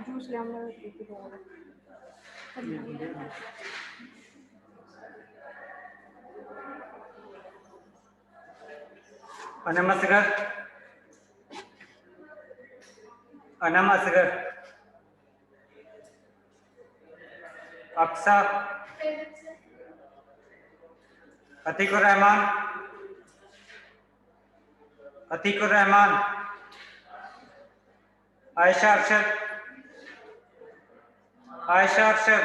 Juice ले हमने P के दोबारा। Anam Asghar, Anam Asghar, Aqsa, Atiqur Rahman, Atiqur Rahman, Ayesha Arshad, Ayesha Arshad,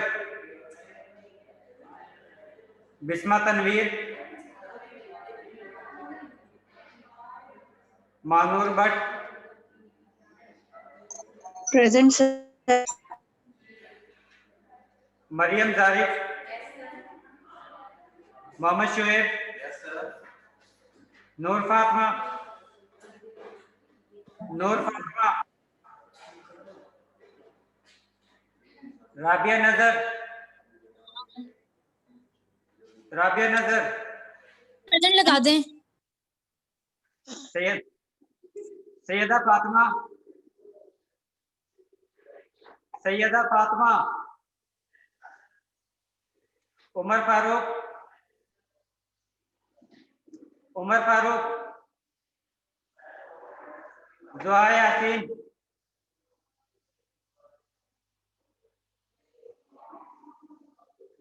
Bisma Tanveer, Manur Bhatt, present sir. Maryam Zarif, Mohammad Shoaib, नूर फातिमा, नूर फातिमा, राबिया नजर, राबिया नजर, प्रेजेंट लगा दें। सैयदा फातिमा, सैयदा फातिमा, उमर फारूक, उमर फारूक, जुहा यासीन,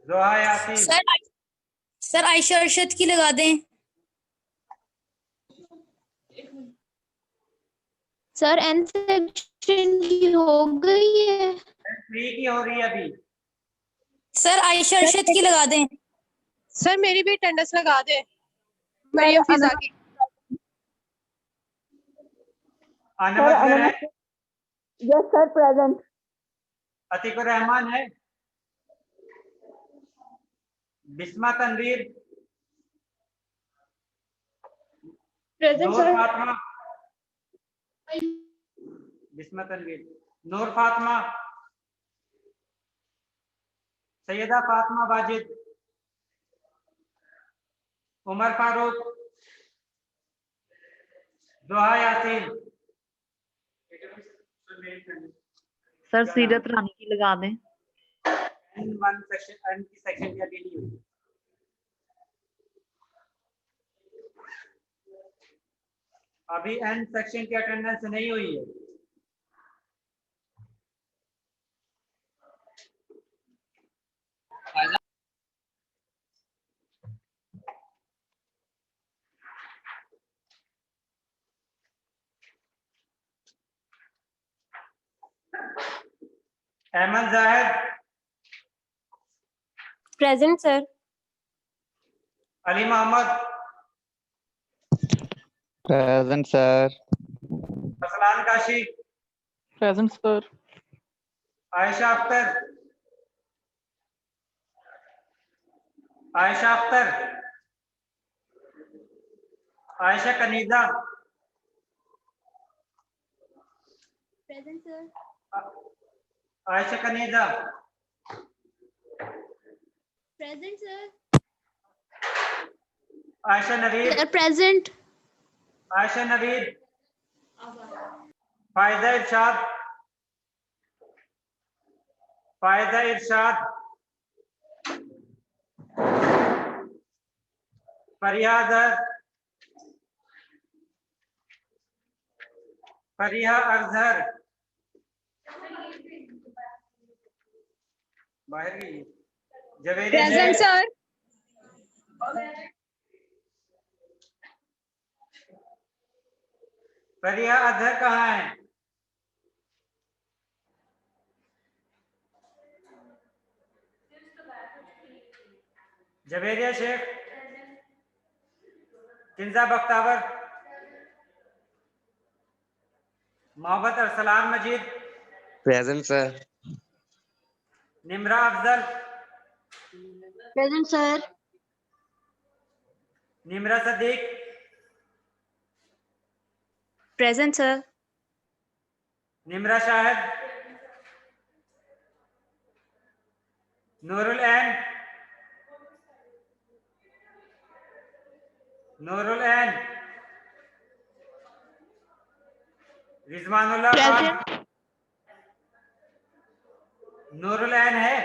जुहा यासीन, सर आयशा अरशद की लगा दें। सर एन सेक्शन की हो गई है। 3 की हो रही है अभी। सर आयशा अरशद की लगा दें। सर मेरी भी अटेंडेंस लगा दे। मरियम फिजा की। अनम असगर है, yes sir present. Atiqur Rahman है, बिस्मा तनवीर, प्रेजेंट नूर सर। फातिमा, बिस्मा तनवीर, नूर फातिमा, सैयदा फातिमा वाजिद, उमर फारूक, जुहा यासीन। सर सीरत रानी की लगा दें। N1 सेक्शन, N की सेक्शन की अभी नहीं हुई। अभी N सेक्शन की अटेंडेंस नहीं हुई है। Ahmed Zahid, present sir. Ali Mohammad, present sir. Faslan Kashi, present sir. Ayesha Akhtar, Ayesha Akhtar, Ayesha Kaneeza, present sir. Ayesha Kaneeza, present sir. Ayesha Naveed, present. Ayesha Naveed, Faida Irshad, फायदा इरशाद, फरिया अजहर, फरिया अजहर, बाहर गई, जवेद प्रेजेंट सर। फरिया अजहर कहाँ है? Javeria Shaikh, Kinza Bakhtawar, Mohammad Arsalan Majeed, present sir. Nimra Afzal, present sir. Nimra Sadiq, present sir. Nimra Shahid, Noorul Ain, Noorul Ain, Rizwanullah Khan, Noorul Ain है?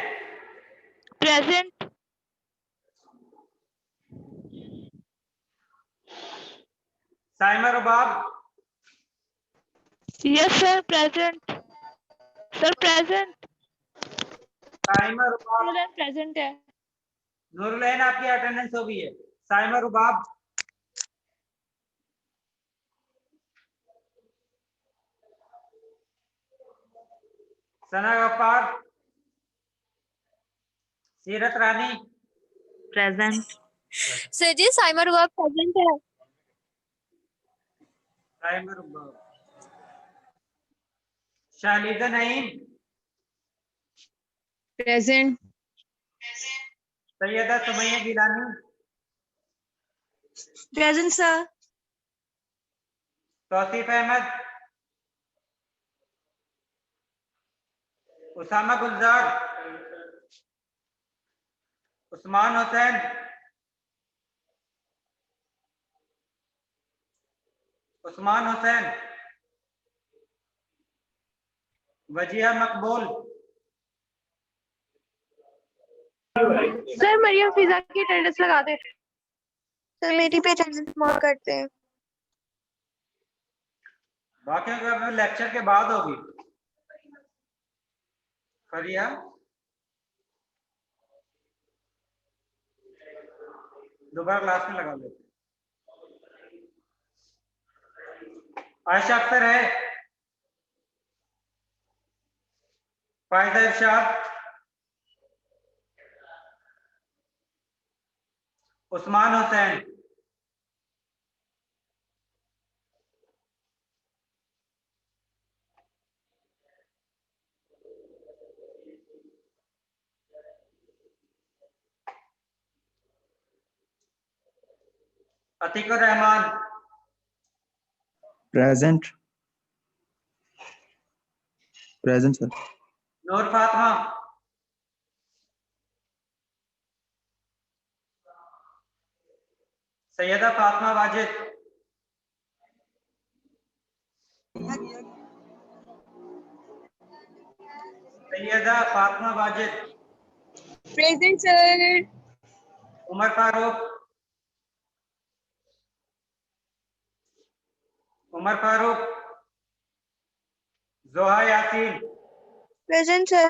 Present. Saima Rubab? Yes sir, present. Sir present. Saima Rubab? Present है। नूरुल ऐन आपकी अटेंडेंस हो गई है। साइमा रुबाब? Sana Gaffar? Seerat Rani? Present. Sir ji Saima Rubab present है। Saima Rubab. Shalida Naeem? Present. Syeda Sumaiya Gilani? Present sir. Tauseef Ahmed? Usama Gulzar? Usman Hussain? Usman Hussain? Wajiha Maqbool? Sir Maryam फिजा की अटेंडेंस लगा दे। सर मेरी भी अटेंडेंस मार्क करते हैं। बाकी का लेक्चर के बाद होगी। फरिया? दोबारा क्लास में लगा लेते। आयशा अख्तर है? Faida Irshad? Usman Hussain? Atiqur Rahman? Present. Present sir. Noor Fatima? Syeda Fatima Wajid? Syeda Fatima Wajid? Present sir. Umar Farooq? Umar Farooq? Zoha Yaseen? Present sir.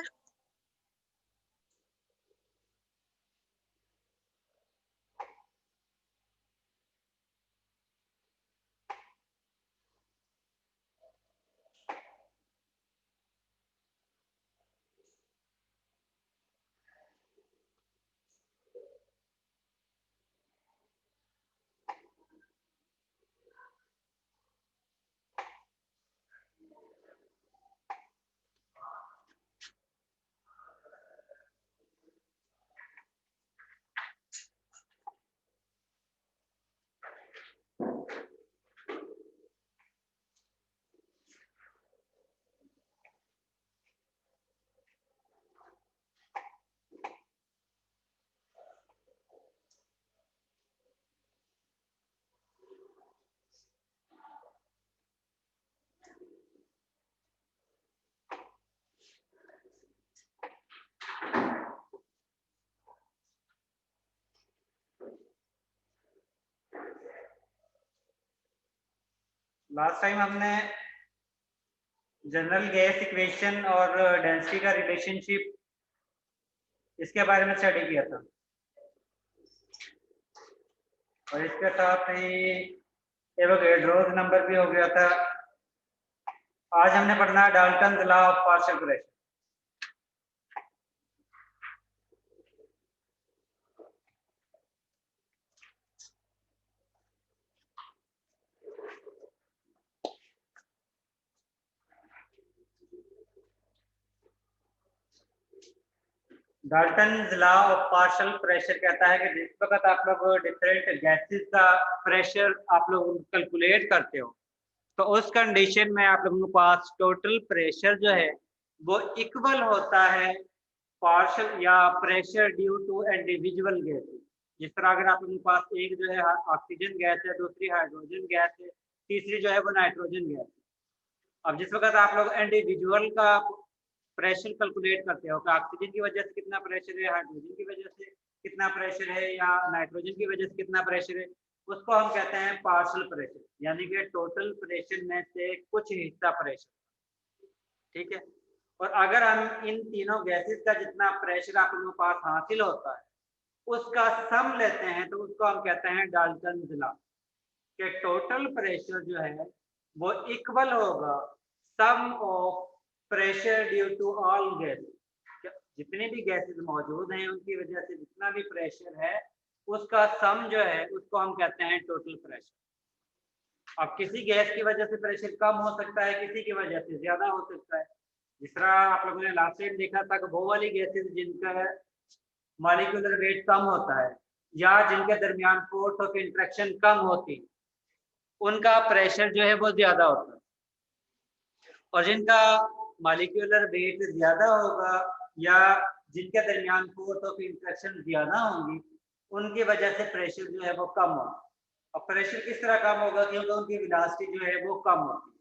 Last time हमने जनरल गैस इक्वेशन और डेंसिटी का रिलेशनशिप इसके बारे में स्टडी किया था और इसके साथ ही एवोगैड्रोस नंबर भी हो गया था। आज हमने पढ़ना है Dalton law of partial pressure. Dalton law of partial pressure कहता है कि जिस वक्त आप लोग डिफरेंट गैसेस का प्रेशर आप लोग कैलकुलेट करते हो तो उस कंडीशन में आप लोगों के पास टोटल प्रेशर जो है वो इक्वल होता है पार्शियल या pressure due to individual gas. जिस तरह अगर आप लोगों के पास एक जो है ऑक्सीजन गैस है, दूसरी हाइड्रोजन गैस है, तीसरी जो है वो नाइट्रोजन गैस है। अब जिस वक्त आप लोग इंडिविजुअल का प्रेशर कैलकुलेट करते हो कि ऑक्सीजन की वजह से कितना प्रेशर है, हाइड्रोजन की वजह से कितना प्रेशर है, या नाइट्रोजन की वजह से कितना प्रेशर है, उसको हम कहते हैं पार्शियल प्रेशर, यानी कि टोटल प्रेशर में से कुछ हिस्सा प्रेशर। ठीक है। और अगर हम इन तीनों गैसेस का जितना प्रेशर आप लोगों के पास हासिल होता है उसका सम लेते हैं तो उसको हम कहते हैं डाल्टन्स लॉ, कि टोटल प्रेशर जो है वो इक्वल होगा sum of pressure due to all gas, जितने भी गैसेस मौजूद हैं उनकी वजह से जितना भी प्रेशर है उसका सम जो है उसको हम कहते हैं टोटल प्रेशर। अब किसी गैस की वजह से प्रेशर कम हो सकता है, किसी की वजह से ज्यादा हो सकता है। जिस तरह आप लोगों ने लास्ट टाइम देखा था कि वो वाली गैसेस जिनका मॉलिक्यूलर वेट कम होता है या जिनके दरमियान फोर्स ऑफ इंटरेक्शन कम होती उनका प्रेशर जो है वो ज्यादा होता है, और जिनका मॉलिक्यूलर वेट ज्यादा होगा या जिनके दरमियान फोर्स ऑफ इंटरेक्शन ज्यादा होंगी उनकी वजह से प्रेशर जो है वो कम होगा। और प्रेशर किस तरह कम होगा, क्योंकि उनकी वेलोसिटी जो है वो कम होती है,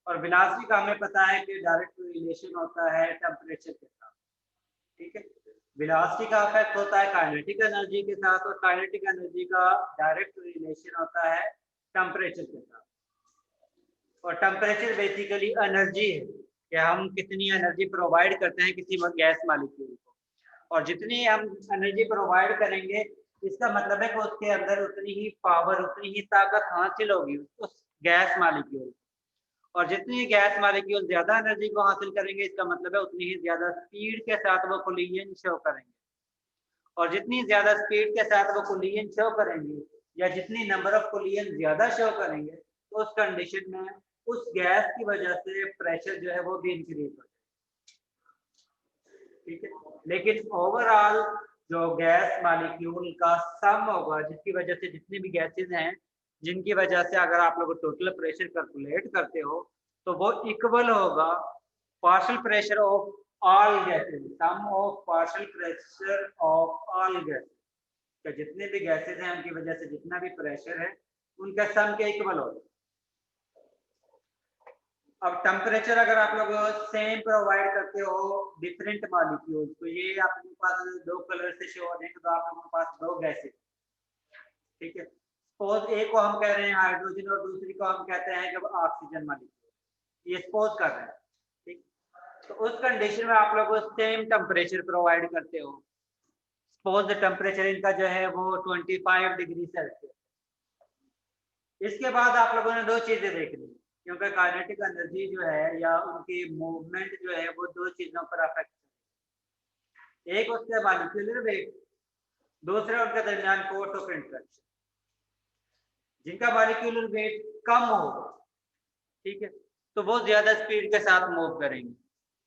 और वेलोसिटी का हमें पता है कि डायरेक्ट रिलेशन होता है टेम्परेचर के साथ। ठीक है। वेलोसिटी का इफेक्ट होता है काइनेटिक एनर्जी के साथ, और काइनेटिक एनर्जी का डायरेक्ट रिलेशन होता है टेम्परेचर के साथ। और टेम्परेचर बेसिकली एनर्जी है कि हम कितनी एनर्जी प्रोवाइड करते हैं किसी गैस मॉलिक्यूल को, और जितनी हम एनर्जी प्रोवाइड करेंगे इसका मतलब है कि उसके अंदर उतनी ही पावर, उतनी ही ताकत हासिल होगी उस गैस मॉलिक्यूल को, और जितनी गैस मॉलिक्यूल ज्यादा एनर्जी को हासिल करेंगे इसका मतलब है उतनी ही ज्यादा स्पीड के साथ वो कोलिजन शो करेंगे, और जितनी ज्यादा स्पीड के साथ वो कोलिजन शो करेंगे या जितनी नंबर ऑफ कोलिजन ज्यादा शो करेंगे तो उस कंडीशन में उस गैस की वजह से प्रेशर जो है वो भी इंक्रीज हो जाएगा। ठीक है। लेकिन ओवरऑल जो गैस मॉलिक्यूल का सम होगा, जिसकी वजह से जितनी भी गैसेस हैं जिनकी वजह से अगर आप लोग टोटल प्रेशर कैलकुलेट करते हो तो वो इक्वल होगा partial pressure of all gases, sum of partial pressure of all gases, तो जितने भी गैसेस हैं उनकी वजह से जितना भी प्रेशर है उनका सम के इक्वल होगा। अब टेम्परेचर अगर आप लोग सेम प्रोवाइड करते हो डिफरेंट मॉलिक्यूल्स, तो ये आपके पास दो कलर से शो हो जाएंगे, तो आप लोगों के पास दो गैसेस। ठीक है। सपोज एक को हम कह रहे हैं हाइड्रोजन और दूसरी को हम कहते हैं कि ऑक्सीजन मॉलिक्यूल, ये सपोज कर रहे हैं। ठीक। तो उस कंडीशन में आप लोग सेम टेम्परेचर प्रोवाइड करते हो। सपोज टेम्परेचर इनका जो है वो 25 डिग्री सेल्सियस। इसके बाद आप लोगों ने दो चीजें देखनी, क्योंकि काइनेटिक एनर्जी जो है या उनकी मूवमेंट जो है वो दो चीजों पर अफेक्ट है, एक उसके मॉलिक्यूलर वेट, दूसरा उनके दरमियान फोर्स ऑफ इंटरेक्शन। जिनका मॉलिक्यूलर वेट कम होगा, ठीक है, तो वो ज्यादा स्पीड के साथ मूव करेंगे।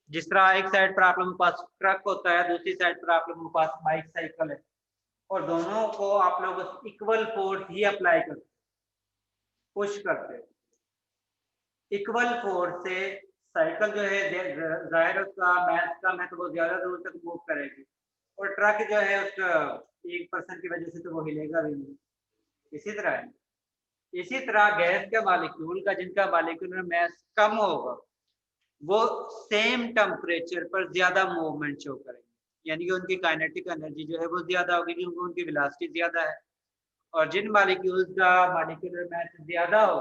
जिस तरह एक साइड पर आप लोगों के पास ट्रक होता है, दूसरी साइड पर आप लोगों के पास बाइक साइकिल है, और दोनों को आप लोग इक्वल फोर्स ही अप्लाई करते हैं, पुश करते हैं। इक्वल फोर्स से साइकिल जो है जाहिर उसका मैथ कम है तो वो ज्यादा दूर तक मूव करेगी, और ट्रक जो है उसका 1% की वजह से तो वो हिलेगा भी नहीं। इसी तरह है। इसी तरह गैस के मॉलिक्यूल का जिनका मॉलिक्यूलर मास कम होगा वो सेम टेम्परेचर पर ज्यादा मूवमेंट शो करेंगे, यानी कि उनकी काइनेटिक एनर्जी जो है वो ज्यादा होगी क्योंकि उनकी वेलोसिटी ज्यादा है। और जिन मॉलिक्यूल्स का मॉलिक्यूलर मास ज्यादा हो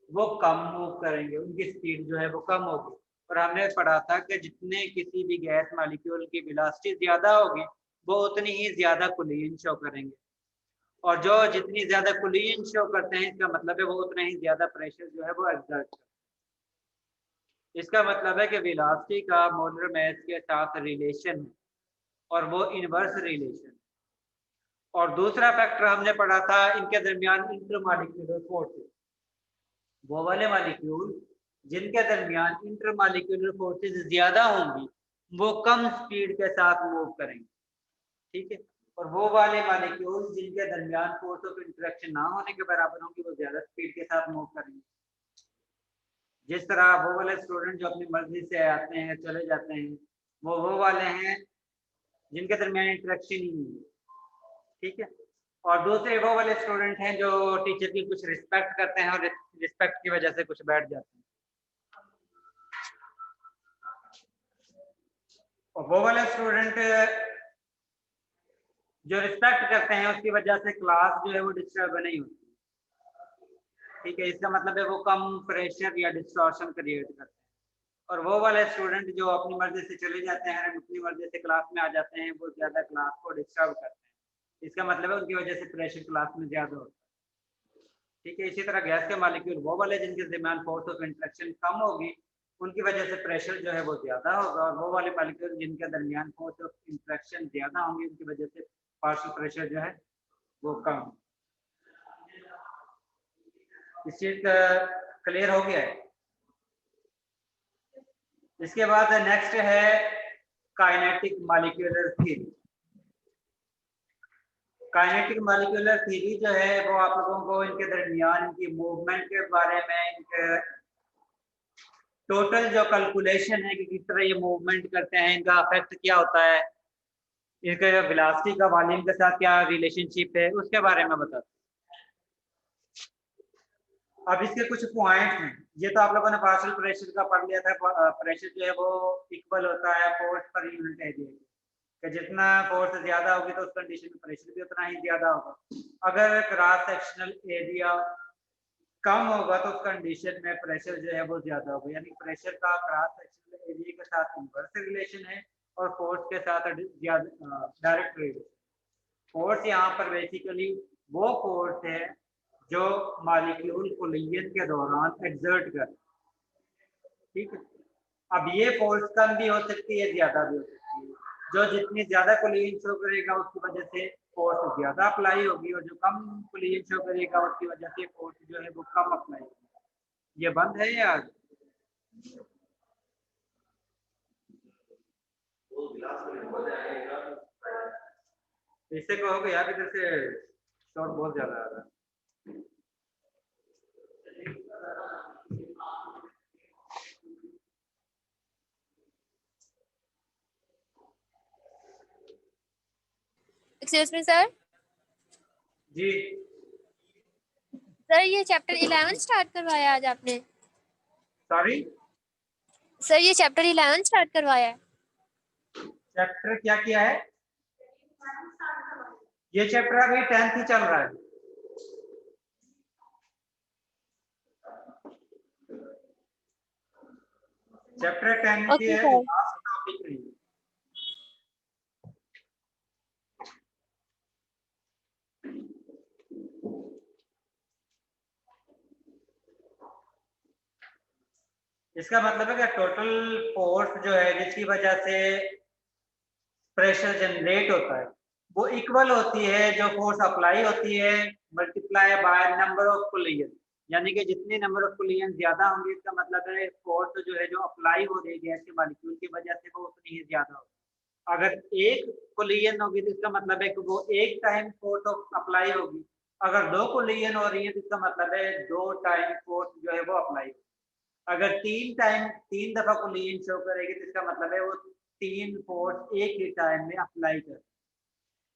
वो कम मूव करेंगे, उनकी स्पीड जो है वो कम होगी। और हमने पढ़ा था कि जितने किसी भी गैस मॉलिक्यूल की वेलोसिटी ज्यादा होगी वो उतनी ही ज्यादा कोलिजन शो करेंगे, और जो जितनी ज्यादा कोलिजन शो करते हैं इसका मतलब है वो उतना ही ज्यादा प्रेशर जो है वो एक्सर्ट करते हैं। इसका मतलब है कि वेलोसिटी का मोलर मास के साथ रिलेशन है और वो इनवर्स रिलेशन। और दूसरा फैक्टर हमने पढ़ा था इनके दरमियान इंटरमॉलिक्यूलर फोर्सेस, वो वाले मॉलिक्यूल जिनके दरमियान इंटरमॉलिक्यूलर फोर्सेस ज्यादा होंगी वो कम स्पीड के साथ मूव करेंगे। ठीक है। और वो वाले मॉलिक्यूल जिनके दरमियान फोर्स ऑफ इंटरेक्शन ना होने के बराबर होंगी वो ज्यादा स्पीड के साथ मूव करेंगे। जिस तरह वो वाले स्टूडेंट जो अपनी मर्जी से आते हैं चले जाते हैं वो वाले हैं जिनके दरमियान इंटरेक्शन ही नहीं है। ठीक है। और दूसरे वो वाले स्टूडेंट हैं जो टीचर की कुछ रिस्पेक्ट करते हैं और रिस्पेक्ट की वजह से कुछ बैठ जाते हैं। और वो वाले स्टूडेंट जो रिस्पेक्ट करते हैं उसकी वजह से क्लास जो है वो डिस्टर्ब नहीं होती। ठीक है, इसका मतलब है वो कम प्रेशर या डिस्टॉर्शन क्रिएट करते हैं। और वो वाले स्टूडेंट जो अपनी मर्जी से चले जाते हैं, अपनी मर्जी से क्लास में आ जाते हैं, वो ज्यादा क्लास को डिस्टर्ब करते हैं। इसका मतलब है उनकी वजह से प्रेशर क्लास में ज्यादा होता है। ठीक है, इसी तरह गैस के मालिक्यूल वो वाले जिनके दरमियान फोर्स ऑफ इंटरेक्शन कम होगी उनकी वजह से प्रेशर जो है वो ज्यादा होगा, और वो वाले मालिक्यूल जिनके दरमियान फोर्स ऑफ इंटरेक्शन ज्यादा होंगी उनकी वजह से पार्शियल प्रेशर जो है वो कम। इस चीज का क्लियर हो गया है। इसके बाद नेक्स्ट है kinetic molecular theory. Kinetic molecular theory जो है वो आप लोगों को इनके दरमियान इनकी मूवमेंट के बारे में, इनके टोटल जो कैलकुलेशन है कि किस तरह ये मूवमेंट करते हैं, इनका इफेक्ट क्या होता है, इनके वेलोसिटी का वॉल्यूम के साथ क्या रिलेशनशिप है, उसके बारे में बताते हैं। अब इसके कुछ पॉइंट्स हैं। ये तो आप लोगों ने पार्शियल प्रेशर का पढ़ लिया था। प्रेशर जो है वो इक्वल होता है फोर्स पर यूनिट एरिया कि जितना फोर्स ज्यादा होगी तो उस कंडीशन में प्रेशर भी उतना ही ज्यादा होगा। अगर क्रॉस सेक्शनल एरिया कम होगा तो उस कंडीशन में प्रेशर जो है वो ज्यादा होगा, यानी प्रेशर का क्रॉस सेक्शनल एरिया के साथ इनवर्स रिलेशन है और फोर्स के साथ डायरेक्ट रिलेशन। फोर्स यहाँ पर बेसिकली वो फोर्स है जो मॉलिक्यूल कोलिजन के दौरान एक्सर्ट कर। ठीक है, अब ये फोर्स कम भी हो सकती है, ज्यादा भी हो सकती है। जो जितनी ज्यादा कोलिजन शो करेगा उसकी वजह से फोर्स ज्यादा अप्लाई होगी, और जो कम कोलिजन शो करेगा उसकी वजह से फोर्स जो है वो कम अप्लाई होगी। ये बंद है यार। इससे कहोगे यार इधर से शॉट बहुत ज्यादा आ रहा है। Excuse me sir. जी सर ये चैप्टर 11 स्टार्ट करवाया आज आपने? सॉरी सर ये चैप्टर 11 स्टार्ट करवाया है? चैप्टर क्या किया है? ये चैप्टर अभी 10th ही चल रहा है। चैप्टर 10 की है, लास्ट टॉपिक नहीं। इसका मतलब है कि टोटल फोर्स जो है जिसकी वजह से प्रेशर जनरेट होता है वो इक्वल होती है जो फोर्स अप्लाई होती है multiply by number of collision, यानी कि जितने नंबर ऑफ कोलिजन ज्यादा होंगे इसका मतलब है फोर्स जो है जो अप्लाई हो रही है गैस के मॉलिक्यूल की वजह से वो उतनी ही ज्यादा होगी। अगर एक कोलिजन होगी तो इसका मतलब है कि वो एक टाइम फोर्स अप्लाई होगी। अगर दो कोलिजन हो रही है तो इसका मतलब है 2 टाइम फोर्स जो है वो अप्लाई होगी। अगर 3 दफा कोलिजन शो करेगी तो इसका मतलब है वो 3 फोर्स एक ही टाइम में अप्लाई कर।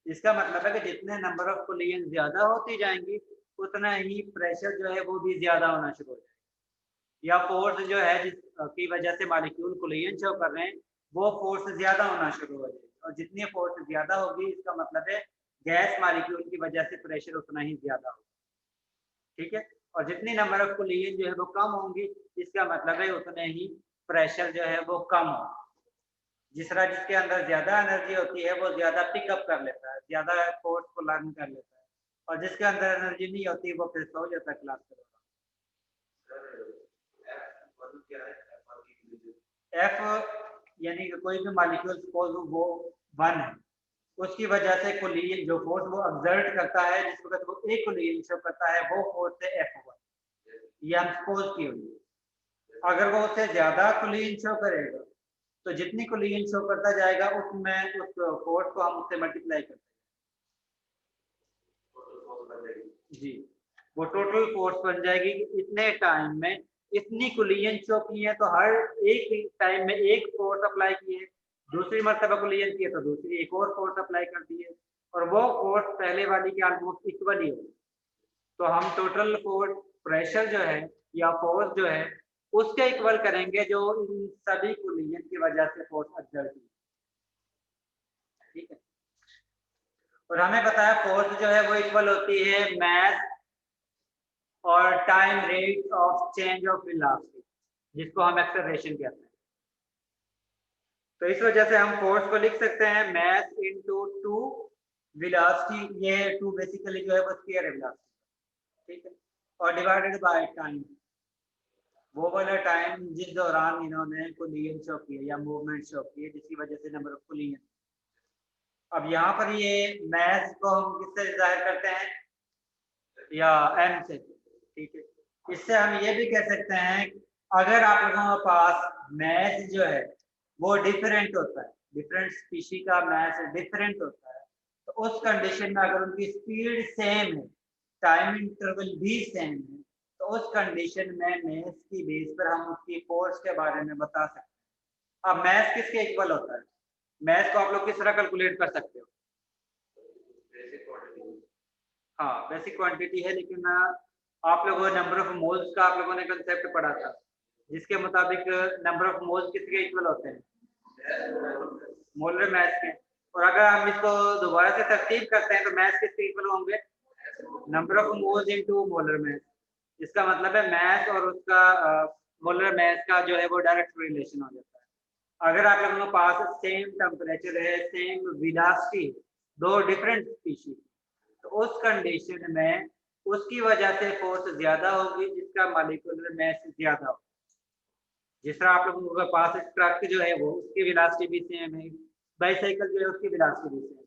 इसका मतलब है कि जितने नंबर ऑफ कोलिजन ज्यादा होती जाएंगी उतना ही प्रेशर जो है वो भी ज्यादा होना शुरू हो जाएगा, या फोर्स जो है जिसकी वजह से मॉलिक्यूल कोलिजन शो कर रहे हैं वो फोर्स ज्यादा होना शुरू हो जाएगा। और जितनी फोर्स ज्यादा होगी इसका मतलब है गैस मॉलिक्यूल की वजह से प्रेशर उतना ही ज्यादा होगा। ठीक है, और जितनी नंबर ऑफ कोलिजन जो है वो कम होंगी इसका मतलब है उतने ही प्रेशर जो है वो कम होगा। जिस तरह जिसके अंदर ज्यादा एनर्जी होती है वो ज्यादा पिकअप कर लेता है, ज्यादा फोर्स को लर्न कर लेता है, और जिसके अंदर एनर्जी नहीं होती वो फिर सो जाता है क्लास के दौरान। एफ यानी कि कोई भी मॉलिक्यूल सपोज वो 1 है, उसकी वजह से कोलिजन जो फोर्स वो एक्सर्ट करता है जिस वक्त वो एक कोलिजन शो करता है वो फोर्स है F1, ये हम सपोज की हुई। अगर वो उससे ज्यादा कोलिजन शो करेगा तो जितनी कोलिजन शो करता जाएगा उसमें उस फोर्स को हम उससे मल्टीप्लाई करते हैं जी, वो टोटल फोर्स बन जाएगी कि इतने टाइम में इतनी कोलिजन शो की है तो हर एक टाइम में एक फोर्स अप्लाई की है, दूसरी मर्तबा कोलिजन की है तो दूसरी एक और फोर्स अप्लाई कर दी है, और वो फोर्स पहले वाली के ऑलमोस्ट इक्वल ही होगी। तो हम टोटल फोर्स प्रेशर जो है या फोर्स जो है उसके इक्वल करेंगे जो इन सभी कोलिजन की वजह से फोर्स एक्सर्ट हुई। ठीक है। और हमें पता है फोर्स जो है वो इक्वल होती है मास और time rate of change of velocity, जिसको हम एक्सेलरेशन कहते हैं। तो इस वजह से हम फोर्स को लिख सकते हैं मास इनटू 2 वेलोसिटी, ये 2 बेसिकली जो है वो स्क्वायर है वेलोसिटी, ठीक है, और डिवाइडेड बाय टाइम, वो वाला टाइम जिस दौरान इन्होंने कोलिजन शो किया या मूवमेंट शो किया, जिसकी वजह से नंबर ऑफ कोलिजन। अब यहाँ पर ये मास को हम किससे जाहिर करते हैं, या m से, ठीक है। इससे हम ये भी कह सकते हैं अगर आप लोगों के पास मास जो है वो डिफरेंट होता है, डिफरेंट स्पीशी का मास डिफरेंट होता है, तो उस कंडीशन में अगर उनकी स्पीड सेम है, टाइम इंटरवल भी सेम है, तो उस कंडीशन में मास की बेस पर हम उसकी फोर्स के बारे में बता सकते हैं। अब मास किसके इक्वल होता है, मास को आप लोग किस तरह कैलकुलेट कर सकते हो? हाँ, बेसिक क्वांटिटी है, लेकिन आप लोगों ने नंबर ऑफ मोल्स का आप लोगों ने कंसेप्ट पढ़ा था, जिसके मुताबिक नंबर ऑफ मोल्स किसके इक्वल होते हैं, मोलर मास के। और अगर हम इसको दोबारा से तरतीब करते हैं तो मास किसके इक्वल होंगे, number of moles into molar mass. इसका मतलब है मास और उसका मोलर मास का जो है वो डायरेक्ट रिलेशन हो जाता है। अगर आप लोगों के पास सेम टेम्परेचर है, सेम वेलोसिटी, दो डिफरेंट स्पीशीज, तो उस कंडीशन में उसकी वजह से फोर्स ज्यादा होगी जिसका मॉलिक्यूलर मास ज्यादा होगा। जिस तरह आप लोगों के पास ट्रक जो है वो उसकी वेलोसिटी भी सेम है, बाईसाइकिल जो है उसकी वेलोसिटी भी सेम है।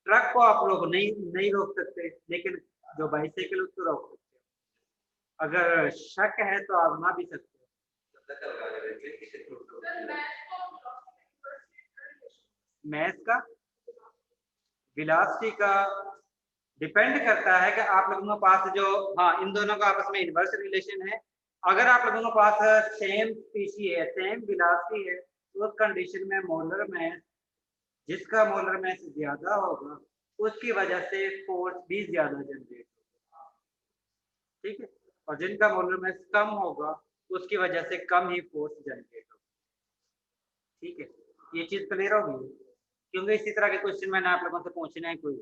ट्रक को आप लोग नहीं रोक सकते, लेकिन जो बाईसाइकिल उसको रोक सकते हो। अगर शक है तो आजमा भी सकते हो। मास का वेलोसिटी का डिपेंड करता है कि आप लोगों के पास जो, हाँ, इन दोनों का आपस में इनवर्स रिलेशन है। अगर आप लोगों के पास सेम स्पीशी है, सेम वेलोसिटी है, तो उस कंडीशन में मोलर मास, जिसका मोलर मास ज्यादा होगा उसकी वजह से फोर्स भी ज्यादा जनरेट होगा, ठीक है, और जिनका मोलर मास कम होगा उसकी वजह से कम ही फोर्स जनरेट होगा, ठीक है। ये चीज क्लियर होगी, क्योंकि इसी तरह के क्वेश्चन मैंने आप लोगों से पूछना है कोई।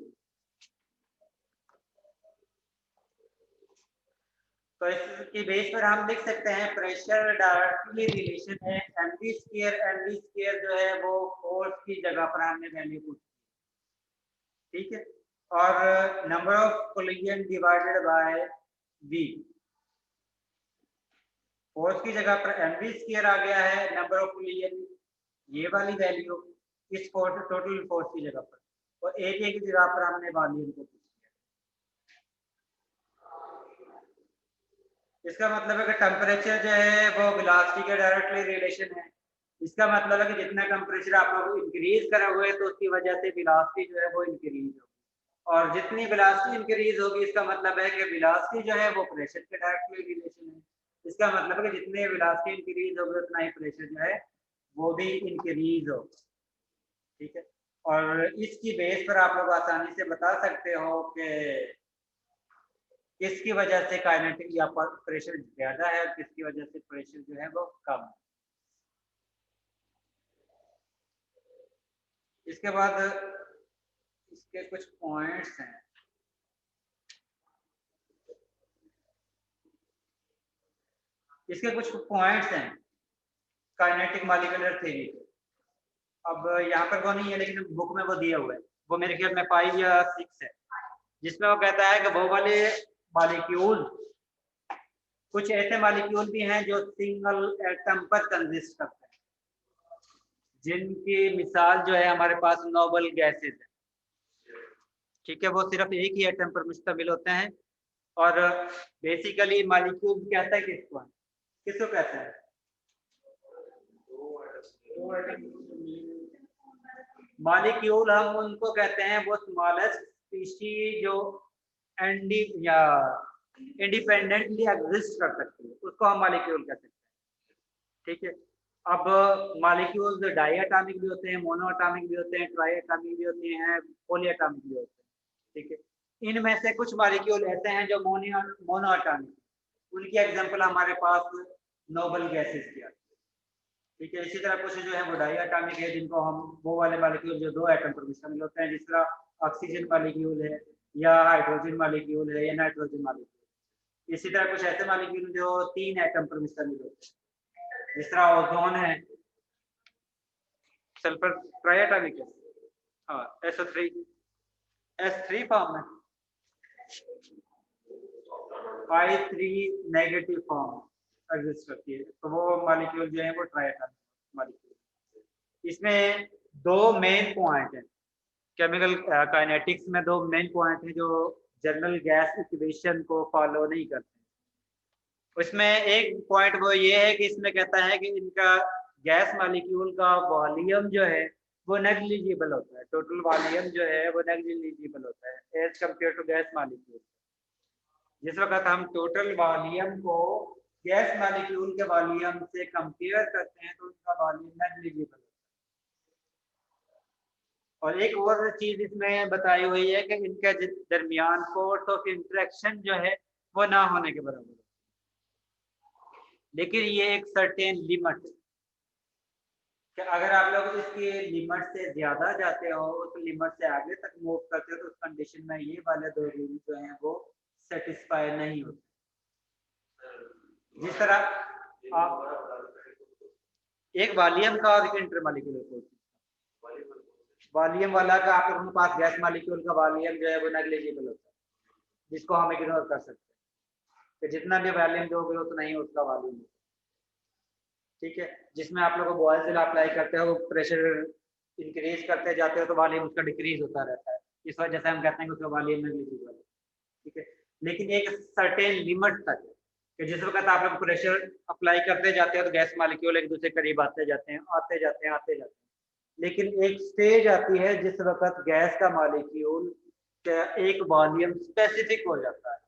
तो इसकी बेस पर हम लिख सकते हैं प्रेशर डायरेक्टली रिलेशन है mv स्क्वायर जो है वो फोर्स की जगह पर हमने वैल्यू पूछी, ठीक है, और number of collision divided by v, force की जगह पर mv स्क्वायर आ गया है, नंबर ऑफ कोलिजन ये वाली वैल्यू इस फोर्स टोटल फोर्स की जगह पर, और एरिया की जगह पर हमने वॉल्यूम को पूछ लिया। इसका मतलब है कि टेम्परेचर जो है वो वेलोसिटी के डायरेक्टली रिलेशन है। इसका मतलब है कि जितना टेम्परेचर आप लोग इंक्रीज करोगे तो उसकी वजह से वेलोसिटी जो है वो इंक्रीज होगी, और जितनी वेलोसिटी इंक्रीज होगी इसका मतलब है कि वेलोसिटी जो है वो प्रेशर के डायरेक्टली रिलेशन है। इसका मतलब है कि जितने वेलोसिटी इंक्रीज होगी उतना ही प्रेशर जो है वो भी इंक्रीज होगा, ठीक है। और इसकी बेस पर आप लोग आसानी से बता सकते हो कि किसकी वजह से काइनेटिक या प्रेशर ज्यादा है और किसकी वजह से प्रेशर जो है वो कम है। इसके बाद इसके कुछ पॉइंट्स हैं, काइनेटिक मॉलिक्यूलर थ्योरी के। अब यहाँ पर वो नहीं है, लेकिन बुक में वो दिया हुआ है, वो मेरे ख्याल में 5 या 6 है, जिसमें वो कहता है कि वो वाले मॉलिक्यूल, कुछ ऐसे मॉलिक्यूल भी हैं जो सिंगल एटम पर कंसिस्ट करते हैं, जिनकी मिसाल जो है हमारे पास नोबल गैसेज है, ठीक है, वो सिर्फ एक ही एटम पर मुश्तमिल होते हैं। और बेसिकली मॉलिक्यूल कहता है किसको कहता है, मॉलिक्यूल हम उनको कहते हैं वो स्मॉलेस्ट स्पीशीज जो इंडिपेंडेंटली एग्जिस्ट कर सकती है, उसको हम मॉलिक्यूल कहते हैं, ठीक है। अब मॉलिक्यूल्स डाई एटॉमिक भी होते हैं, मोनो एटॉमिक भी होते हैं, ट्राई एटॉमिक भी होते हैं, पॉली एटॉमिक भी होते हैं, ठीक है। इनमें से कुछ मॉलिक्यूल ऐसे हैं जो मोनो एटॉमिक, उनकी एग्जांपल हमारे पास नोबल गैसेस की आती है, ठीक है। इसी तरह कुछ जो है वो डाई एटॉमिक है, जिनको हम वो वाले मॉलिक्यूल जो 2 एटम पर शामिल होते हैं, जिस तरह ऑक्सीजन मॉलिक्यूल है या हाइड्रोजन मॉलिक्यूल है या नाइट्रोजन मॉलिक्यूल। इसी तरह कुछ ऐसे मॉलिक्यूल जो 3 एटम पर शामिल होते हैं, जिस तरह ओजोन है, सल्फर ट्राइएटॉमिक है, हाँ SO3 S3 फॉर्म में, I3 नेगेटिव फॉर्म एग्जिस्ट करती है, तो वो मॉलिक्यूल जो है वो ट्राइएटॉमिक मॉलिक्यूल। इसमें 2 मेन पॉइंट हैं केमिकल काइनेटिक्स में, 2 मेन पॉइंट हैं जो जनरल गैस इक्वेशन को फॉलो नहीं करते। उसमें एक पॉइंट वो ये है कि इसमें कहता है कि इनका गैस मॉलिक्यूल का वॉल्यूम जो है वो नेग्लिजिबल होता है, टोटल वॉल्यूम जो है वो नेग्लिजिबल होता है as compare to gas molecule. जिस वक्त हम टोटल वॉल्यूम को गैस मॉलिक्यूल के वॉल्यूम से कंपेयर करते हैं तो उनका वॉल्यूम नेग्लिजिबल होता है। और एक और चीज इसमें बताई हुई है कि इनके दरमियान फोर्स ऑफ इंटरेक्शन जो है वो ना होने के बराबर है, लेकिन ये एक सर्टेन लिमिट कि अगर आप लोग इसकी लिमिट से ज्यादा जाते हो, उस लिमिट से आगे तक मूव करते हो, तो उस कंडीशन में ये वाले 2 रूल जो हैं वो सेटिस्फाई नहीं होते। जिस तरह आप एक वॉल्यूम का और एक इंटरमॉलिक्यूलर वॉल्यूम वाला का आप लोगों के पास गैस मॉलिक्यूल का वॉल्यूम जो है वो नेग्लिजिबल होता है, जिसको हम इग्नोर कर सकते हैं कि जितना भी वॉल्यूम दोगे उतना ही उसका वॉल्यूम है। ठीक है, जिसमें आप लोग बॉयल सेल अप्लाई करते हो, प्रेशर इंक्रीज करते जाते हो तो वॉल्यूम उसका डिक्रीज होता रहता है, इस वजह से हम कहते हैं कि उसका वॉल्यूम नेग्लिजिबल है। ठीक है, लेकिन एक सर्टेन लिमिट तक कि जिस वक्त आप लोग प्रेशर अप्लाई करते जाते हो तो गैस मॉलिक्यूल एक दूसरे करीब आते जाते हैं, आते जाते हैं, आते जाते हैं, लेकिन एक स्टेज आती है जिस वक्त गैस का मॉलिक्यूल एक वॉल्यूम स्पेसिफिक हो जाता है,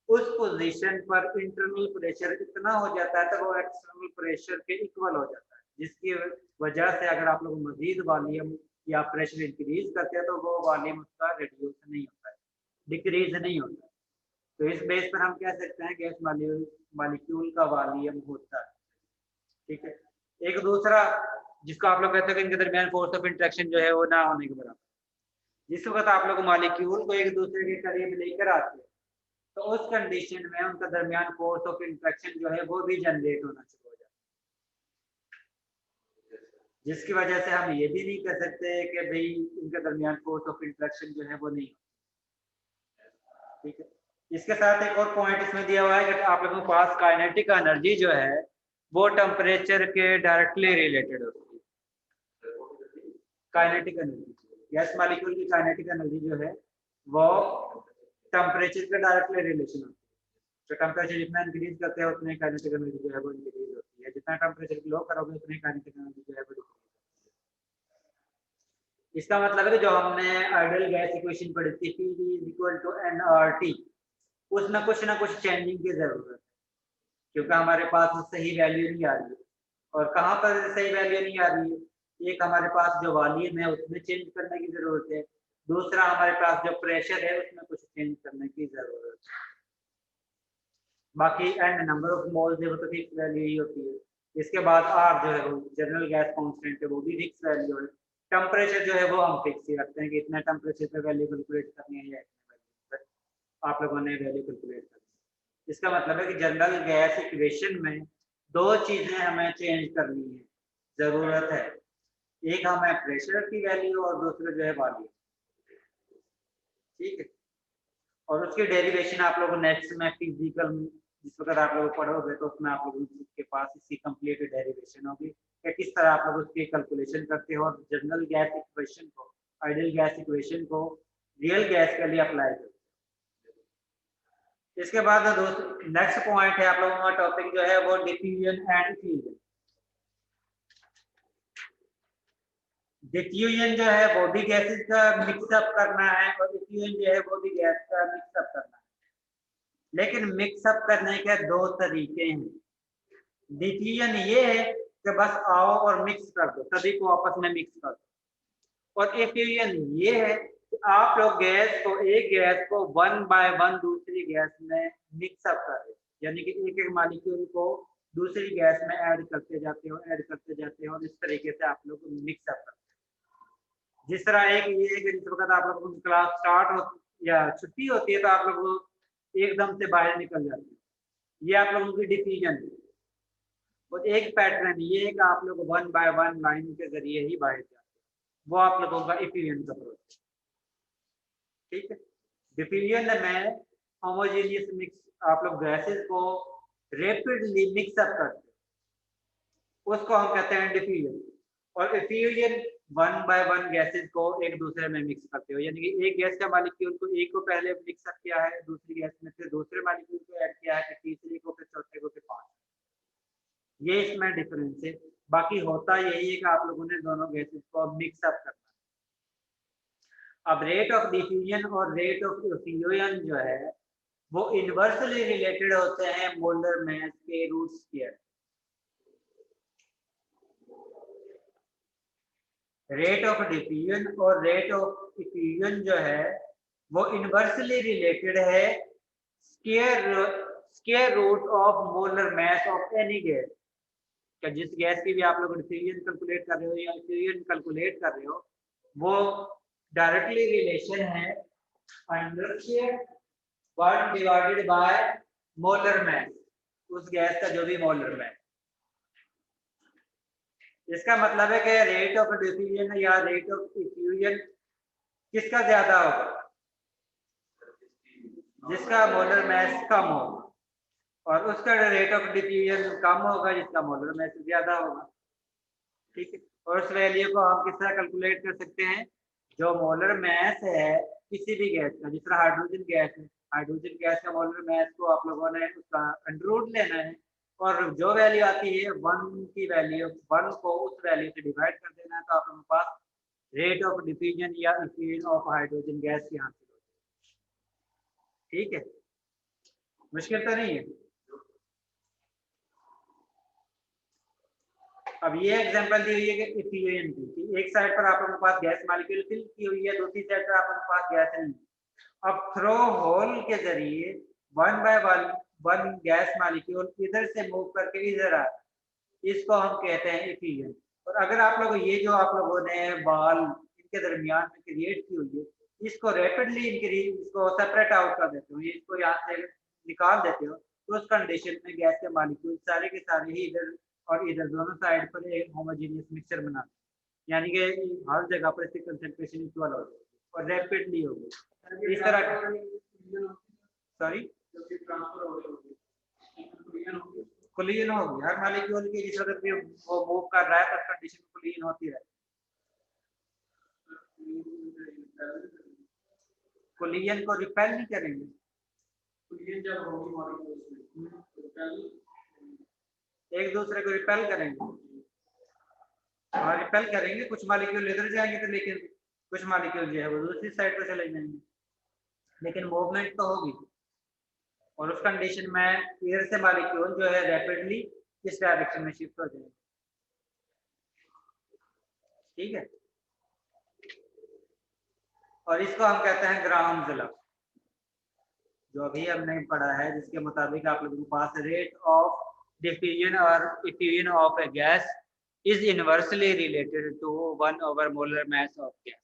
उस पोजीशन पर इंटरनल प्रेशर इतना हो जाता है तो वो एक्सटर्नल प्रेशर के इक्वल हो जाता है, जिसकी वजह से अगर आप लोग मजीद वॉल्यूम या प्रेशर इंक्रीज करते हैं तो वो वॉल्यूम उसका रिड्यूस नहीं होता है, डिक्रीज नहीं होता है। तो इस बेस पर हम कह सकते हैं गैस मॉलिक्यूल का वॉल्यूम होता है। ठीक है, एक दूसरा जिसको आप लोग कहते हैं कि इनके दरमियान फोर्स ऑफ इंटरेक्शन जो है वो ना होने के बराबर, जिस वक्त आप लोग मॉलिक्यूल को एक दूसरे के करीब लेकर आते हैं तो उस कंडीशन में उनका दरमियान फोर्स ऑफ इंटरेक्शन जो है वो भी जनरेट होना शुरू हो जाता है, जिसकी वजह से हम ये भी नहीं कह सकते कि भाई इनके दरमियान फोर्स ऑफ इंटरेक्शन जो है वो नहीं। ठीक है, इसके साथ एक और पॉइंट इसमें दिया हुआ है कि आप लोगों के पास काइनेटिक एनर्जी जो है वो टेम्परेचर के डायरेक्टली रिलेटेड होती है। काइनेटिक एनर्जी, गैस मॉलिक्यूल की काइनेटिक एनर्जी जो है वो टेम्परेचर के डायरेक्टली रिलेशन होती है। तो टेम्परेचर जितना इंक्रीज करते हैं उतनी काइनेटिक एनर्जी जो है वो इंक्रीज होती है, जितना टेम्परेचर लो करोगे उतनी काइनेटिक एनर्जी जो है वो डिक्रीज होती है। इसका मतलब है कि जो हमने आइडियल गैस इक्वेशन पढ़ी थी P = nRT, उसमें कुछ ना कुछ चेंजिंग की जरूरत है, क्योंकि हमारे पास सही वैल्यू नहीं आ रही है। और कहाँ पर सही वैल्यू नहीं आ रही है? एक हमारे पास जो वॉल्यूम है उसमें चेंज करने की जरूरत है, दूसरा हमारे पास जो प्रेशर है उसमें कुछ चेंज करने की जरूरत है। बाकी एंड नंबर ऑफ मोल्स है वो तो फिक्स वैल्यू ही होती है। इसके बाद आर जो है वो जनरल गैस कांस्टेंट है, वो भी फिक्स वैल्यू है। टेम्परेचर जो है वो हम फिक्स ही रखते हैं कि इतना टेम्परेचर पे वैल्यू कैलकुलेट करनी है या इतने वैल्यू पर आप लोगों ने वैल्यू कैलकुलेट करनी है। इसका मतलब है कि जनरल गैस इक्वेशन में 2 चीजें हमें चेंज करनी है, जरूरत है। एक हमें प्रेशर की वैल्यू और दूसरा जो है वॉल्यूम। ठीक है, और उसकी डेरिवेशन आप लोग नेक्स्ट में फिजिकल जिस वक्त आप लोग पढ़ोगे तो उसमें आप लोगों के पास इसकी कंप्लीट डेरिवेशन होगी कि किस तरह आप लोग उसकी कैलकुलेशन करते हो और जनरल गैस इक्वेशन को, आइडियल गैस इक्वेशन को रियल गैस के लिए अप्लाई करते हो। इसके बाद दोस्तों नेक्स्ट पॉइंट है आप लोगों का टॉपिक जो है वो डिफ्यूजन एंड फ्यूजन। डिफ्यूजन जो है बॉडी गैसेस का मिक्सअप करना है और डिफ्यूजन जो है बॉडी गैस का मिक्सअप करना है, लेकिन मिक्सअप करने के 2 तरीके हैं। डिफ्यूजन ये है कि बस आओ और मिक्स कर दो, सभी को आपस में मिक्स कर दो, और डिफ्यूजन ये है कि आप लोग गैस को, एक गैस को 1 बाय 1 दूसरी गैस में मिक्सअप कर रहे, यानी कि एक एक मॉलिक्यूल को दूसरी गैस में ऐड करते जाते हो और इस तरीके से आप लोग मिक्सअप करते हो। जिस तरह एक ये है कि जिस वक्त आप लोगों की क्लास स्टार्ट होती या छुट्टी होती है तो आप लोग एकदम से बाहर निकल जाते हैं, ये आप लोगों की डिफीजन है। और एक पैटर्न ये है कि आप लोग 1 बाय 1 लाइन के जरिए ही बाहर जाते हैं, वो आप लोगों का इफिशिएंट का प्रोसेस। ठीक है, डिफिजन में होमोजेनियस मिक्स आप लोग गैसेस को रैपिडली मिक्सअप करते हैं, उसको हम कहते हैं डिफ्यूजन। और इफ्यूजन 1 बाय 1 गैसेस को एक दूसरे में मिक्स करते हो, यानी कि एक गैस का मॉलिक्यूल को एक को पहले मिक्सअप किया है दूसरी गैस में, फिर दूसरे मॉलिक्यूल को ऐड किया है, फिर तीसरी को, फिर चौथे को, फिर पांचवे। ये इसमें डिफरेंस है। बाकी होता यही है कि आप लोगों ने दोनों गैसेस को मिक्सअप करना। अब रेट ऑफ डिफ्यूजन और रेट ऑफ इफ्यूजन जो है वो इनवर्सली रिलेटेड होते हैं मोलर मास के root square. Rate of diffusion और रेट ऑफ इफ्यूजन जो है वो इनवर्सली रिलेटेड है square root of molar mass of any gas. क्या जिस गैस की भी आप लोग डिफ्यूजन कैलकुलेट कर रहे हो या इफ्यूजन कैलकुलेट कर रहे हो वो डायरेक्टली रिलेशन है under square 1 divided by molar mass, उस गैस का जो भी मोलर मास। इसका मतलब है कि रेट ऑफ डिफ्यूजन या रेट ऑफ इफ्यूजन किसका ज्यादा होगा? जिसका मोलर मास कम होगा, और उसका रेट ऑफ डिफ्यूजन कम होगा जिसका मोलर मास ज्यादा होगा। ठीक है, और उस वैल्यू को हम किस तरह कैलकुलेट कर सकते हैं? जो मोलर मास है किसी भी गैस का, जिस तरह हाइड्रोजन गैस है, हाइड्रोजन गैस का मोलर मास को आप लोगों ने उसका अंडर रूट लेना है और जो वैल्यू आती है 1 की वैल्यू 1 को उस वैल्यू से डिवाइड कर देना है, तो आप लोगों के पास रेट ऑफ डिफ्यूजन या इफ्यूजन ऑफ हाइड्रोजन गैस की हासिल होती है। ठीक है, मुश्किल तो नहीं है। अब ये एग्जांपल दी हुई है कि इफ्यूजन की, एक साइड पर आप लोगों के पास गैस मॉलिक्यूल फिल की हुई है, दूसरी साइड पर आप लोगों के पास गैस नहीं। अब थ्रो होल के जरिए 1 बाय 1 गैस मॉलिक्यूल इधर से मूव करके इधर आ, इसको हम कहते हैं इफ्यूजन। और अगर आप लोग ये जो आप लोगों ने बॉल इनके दरमियान में क्रिएट की हुई है, इसको रैपिडली इसको सेपरेट आउट कर देते हो, इसको यहाँ से निकाल देते हो, तो उस कंडीशन में गैस के मॉलिक्यूल सारे के सारे ही इधर और इधर दोनों साइड पर एक होमोजेनियस मिक्सचर बनाते हैं, यानी कि हर जगह पर इसकी कंसंट्रेशन इक्वल हो जाएगी और रैपिडली होगी। इस तरह सॉरी कोलिजन होगी हर मॉलिक्यूल की, जिस वक्त भी वो मूव कर रहा है तो कंडीशन कोलिजन होती है। कोलिजन को रिपेल नहीं करेंगे, कोलिजन जब होगी मॉलिक्यूल्स एक दूसरे को रिपेल करेंगे, और रिपेल करेंगे, कुछ मॉलिक्यूल इधर जाएंगे तो, लेकिन कुछ मॉलिक्यूल जो है वो दूसरी साइड पर चले जाएंगे, लेकिन मूवमेंट तो होगी। और उस कंडीशन में इधर से मॉलिक्यूल जो है रैपिडली इस डायरेक्शन में शिफ्ट हो जाएंगे। ठीक है, और इसको हम कहते हैं ग्राहम्स लॉ, जो अभी हमने पढ़ा है, जिसके मुताबिक आप लोगों के पास rate of diffusion or effusion of a gas is inversely related to 1 over molar mass of gas,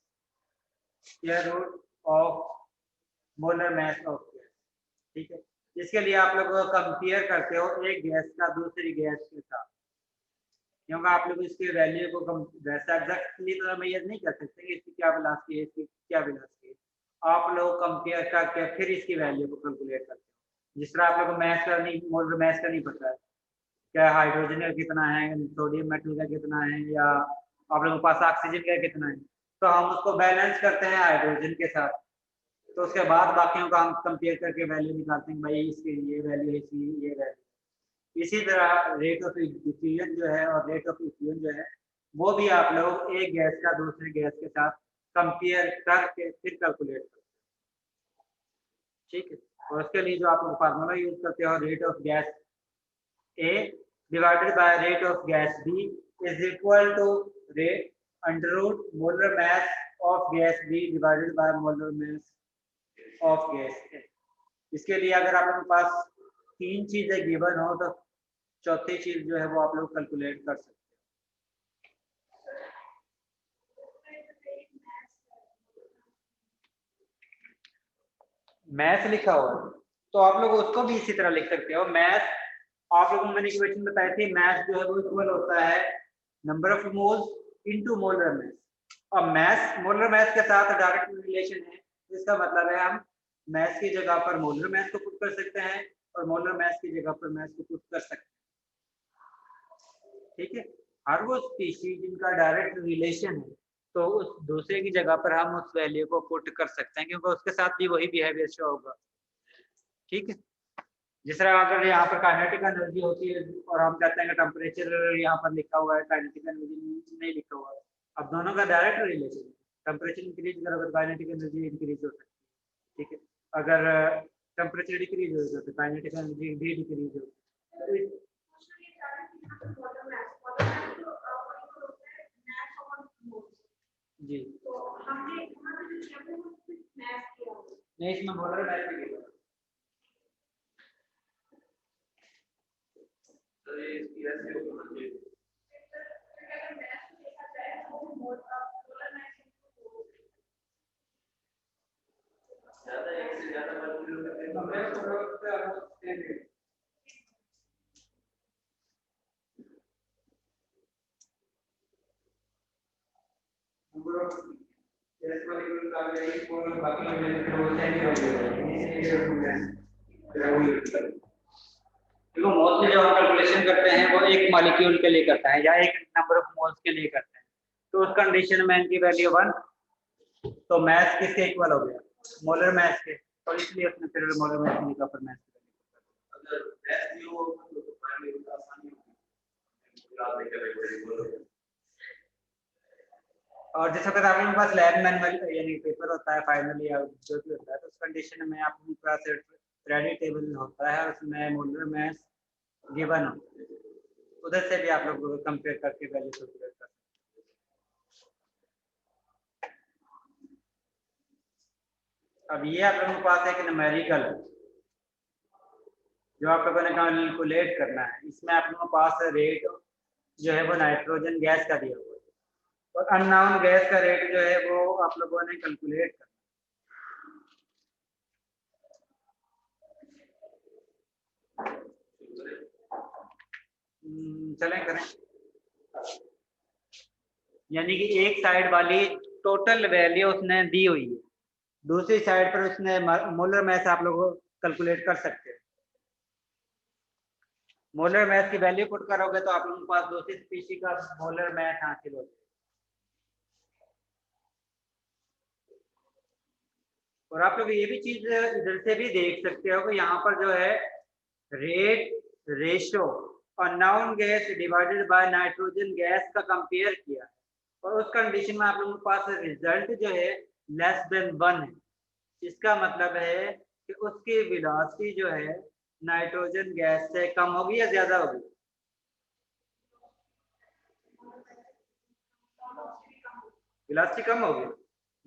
square root of molar mass of gas। ठीक है, इसके लिए आप लोग कंपेयर करते हो एक गैस का दूसरी गैस के साथ, क्योंकि आप लोग इसकी वैल्यू को वैसा एग्जैक्टली तो मेजर नहीं कर सकते कि इसकी क्या वेलोसिटी है, इसकी क्या वेलोसिटी है। आप लोग कंपेयर करके फिर इसकी वैल्यू को कैलकुलेट करते हो। जिस तरह आप लोग को मैथ का नहीं, मोलर मास का नहीं पता है, क्या हाइड्रोजन का कितना है, सोडियम मेटल का कितना है, या आप लोगों के पास ऑक्सीजन का कितना है, तो हम उसको बैलेंस करते हैं हाइड्रोजन के साथ, तो उसके बाद बाकियों का हम कंपेयर करके वैल्यू निकालते हैं, भाई इसकी ये वैल्यू है, इसकी ये वैल्यू। इसी तरह रेट ऑफ डिफ्यूजन जो है और रेट ऑफ इफ्यूजन जो है वो भी आप लोग एक गैस का दूसरे गैस के साथ कंपेयर करके फिर कैलकुलेट करते हैं। ठीक है, और उसके लिए जो आप लोग फार्मूला यूज करते हो, rate of gas A divided by rate of gas B is equal to rate under root molar mass of gas B divided by molar mass of gas A। इसके लिए अगर आप लोगों के पास 3 चीजें गिवन हो तो चौथी चीज जो है वो आप लोग कैलकुलेट कर सकते हैं। मैथ लिखा हुआ है तो आप लोग उसको भी इसी तरह लिख सकते हो। मैथ आप लोगों को मैंने इक्वेशन बताई थी, मैथ जो है वो इक्वल होता है number of moles into molar math. और मैथ मोलर मैथ के साथ डायरेक्ट रिलेशन है, इसका मतलब है हम मैथ की जगह पर मोलर मैथ को पुट कर सकते हैं और मोलर मैथ की जगह पर मैथ को पुट कर सकते हैं। ठीक है, हर वो स्पीशीज जिनका डायरेक्ट रिलेशन है तो उस दूसरे की जगह पर हम उस वैल्यू को पुट कर सकते हैं क्योंकि उसके साथ भी वही बिहेवियर शो होगा। ठीक है, जिस तरह अगर यहाँ पर काइनेटिक एनर्जी होती है और हम कहते हैं कि टेम्परेचर यहाँ पर लिखा हुआ है, काइनेटिक एनर्जी नहीं लिखा हुआ है, अब दोनों का डायरेक्ट रिलेशन है। टेम्परेचर इंक्रीज करोगे तो काइनेटिक एनर्जी इंक्रीज हो सकती है। ठीक है, अगर टेम्परेचर डिक्रीज होगा तो काइनेटिक एनर्जी भी डिक्रीज होगी। जी नहीं, इसमें बोल रहे मैथ भी देखो मोस्टली जो हम कैलकुलेशन करते हैं वो एक मॉलिक्यूल के लिए करते हैं या एक नंबर ऑफ मोल्स के लिए करते हैं। तो उस कंडीशन में इनकी वैल्यू 1 तो मैथ किसके इक्वल हो गया, मोलर मैथ के, और इसलिए उसने फिर मोलर मैथ की जगह पर मैथ की वैल्यू। अगर मैथ भी हो तो फाइंड करना आसानी होगी। और जैसे अगर आप लोगों के पास लैब मैनुअल यानी पेपर होता है फाइनल या जो भी होता है तो उस कंडीशन में आप लोगों के पास रेडी टेबल होता है और उसमें मोलर मैथ गिवन होता है, उधर से भी आप लोग कंपेयर करके वैल्यू कैलकुलेट कर सकते हैं। अब ये आप लोगों के पास एक न्यूमेरिकल जो आप लोगों ने कैलकुलेट करना है, इसमें आप लोगों के पास रेट जो है वो नाइट्रोजन गैस का दिया हुआ है और अननोन गैस का रेट जो है वो आप लोगों ने कैलकुलेट करना। चलें करें, यानी कि एक साइड वाली टोटल वैल्यू उसने दी हुई है, दूसरी साइड पर उसने मोलर मैथ आप लोग कैलकुलेट कर सकते हैं। मोलर मैथ की वैल्यू पुट करोगे तो आप लोगों के पास दूसरी स्पीशी का मोलर मैथ हासिल हो जाएगा। और आप लोग ये भी चीज इधर से भी देख सकते हो कि यहाँ पर जो है रेट रेशो और noun gas divided by nitrogen gas का कंपेयर किया और उस कंडीशन में आप लोगों के पास रिजल्ट जो है लेस देन 1 है। इसका मतलब है कि उसकी वेलोसिटी जो है नाइट्रोजन गैस से कम होगी या ज्यादा होगी? वेलोसिटी कम होगी।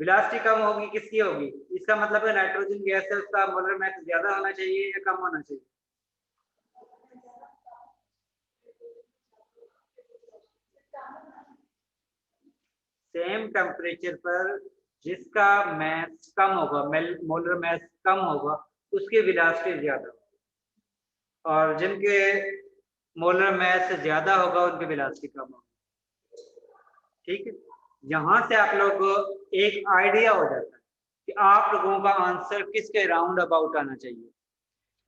वेलोसिटी कम होगी किसकी होगी? इसका मतलब है नाइट्रोजन गैस से उसका मोलर मैथ ज्यादा होना चाहिए या कम होना चाहिए? सेम टेम्परेचर पर जिसका मैथ कम होगा, मोलर मैथ कम होगा, उसकी वेलोसिटी ज्यादा होगी और जिनके मोलर मैथ ज्यादा होगा उनकी वेलोसिटी कम होगी। ठीक है, यहाँ से आप लोग एक आइडिया हो जाता है कि आप लोगों का आंसर किसके राउंड अबाउट आना चाहिए।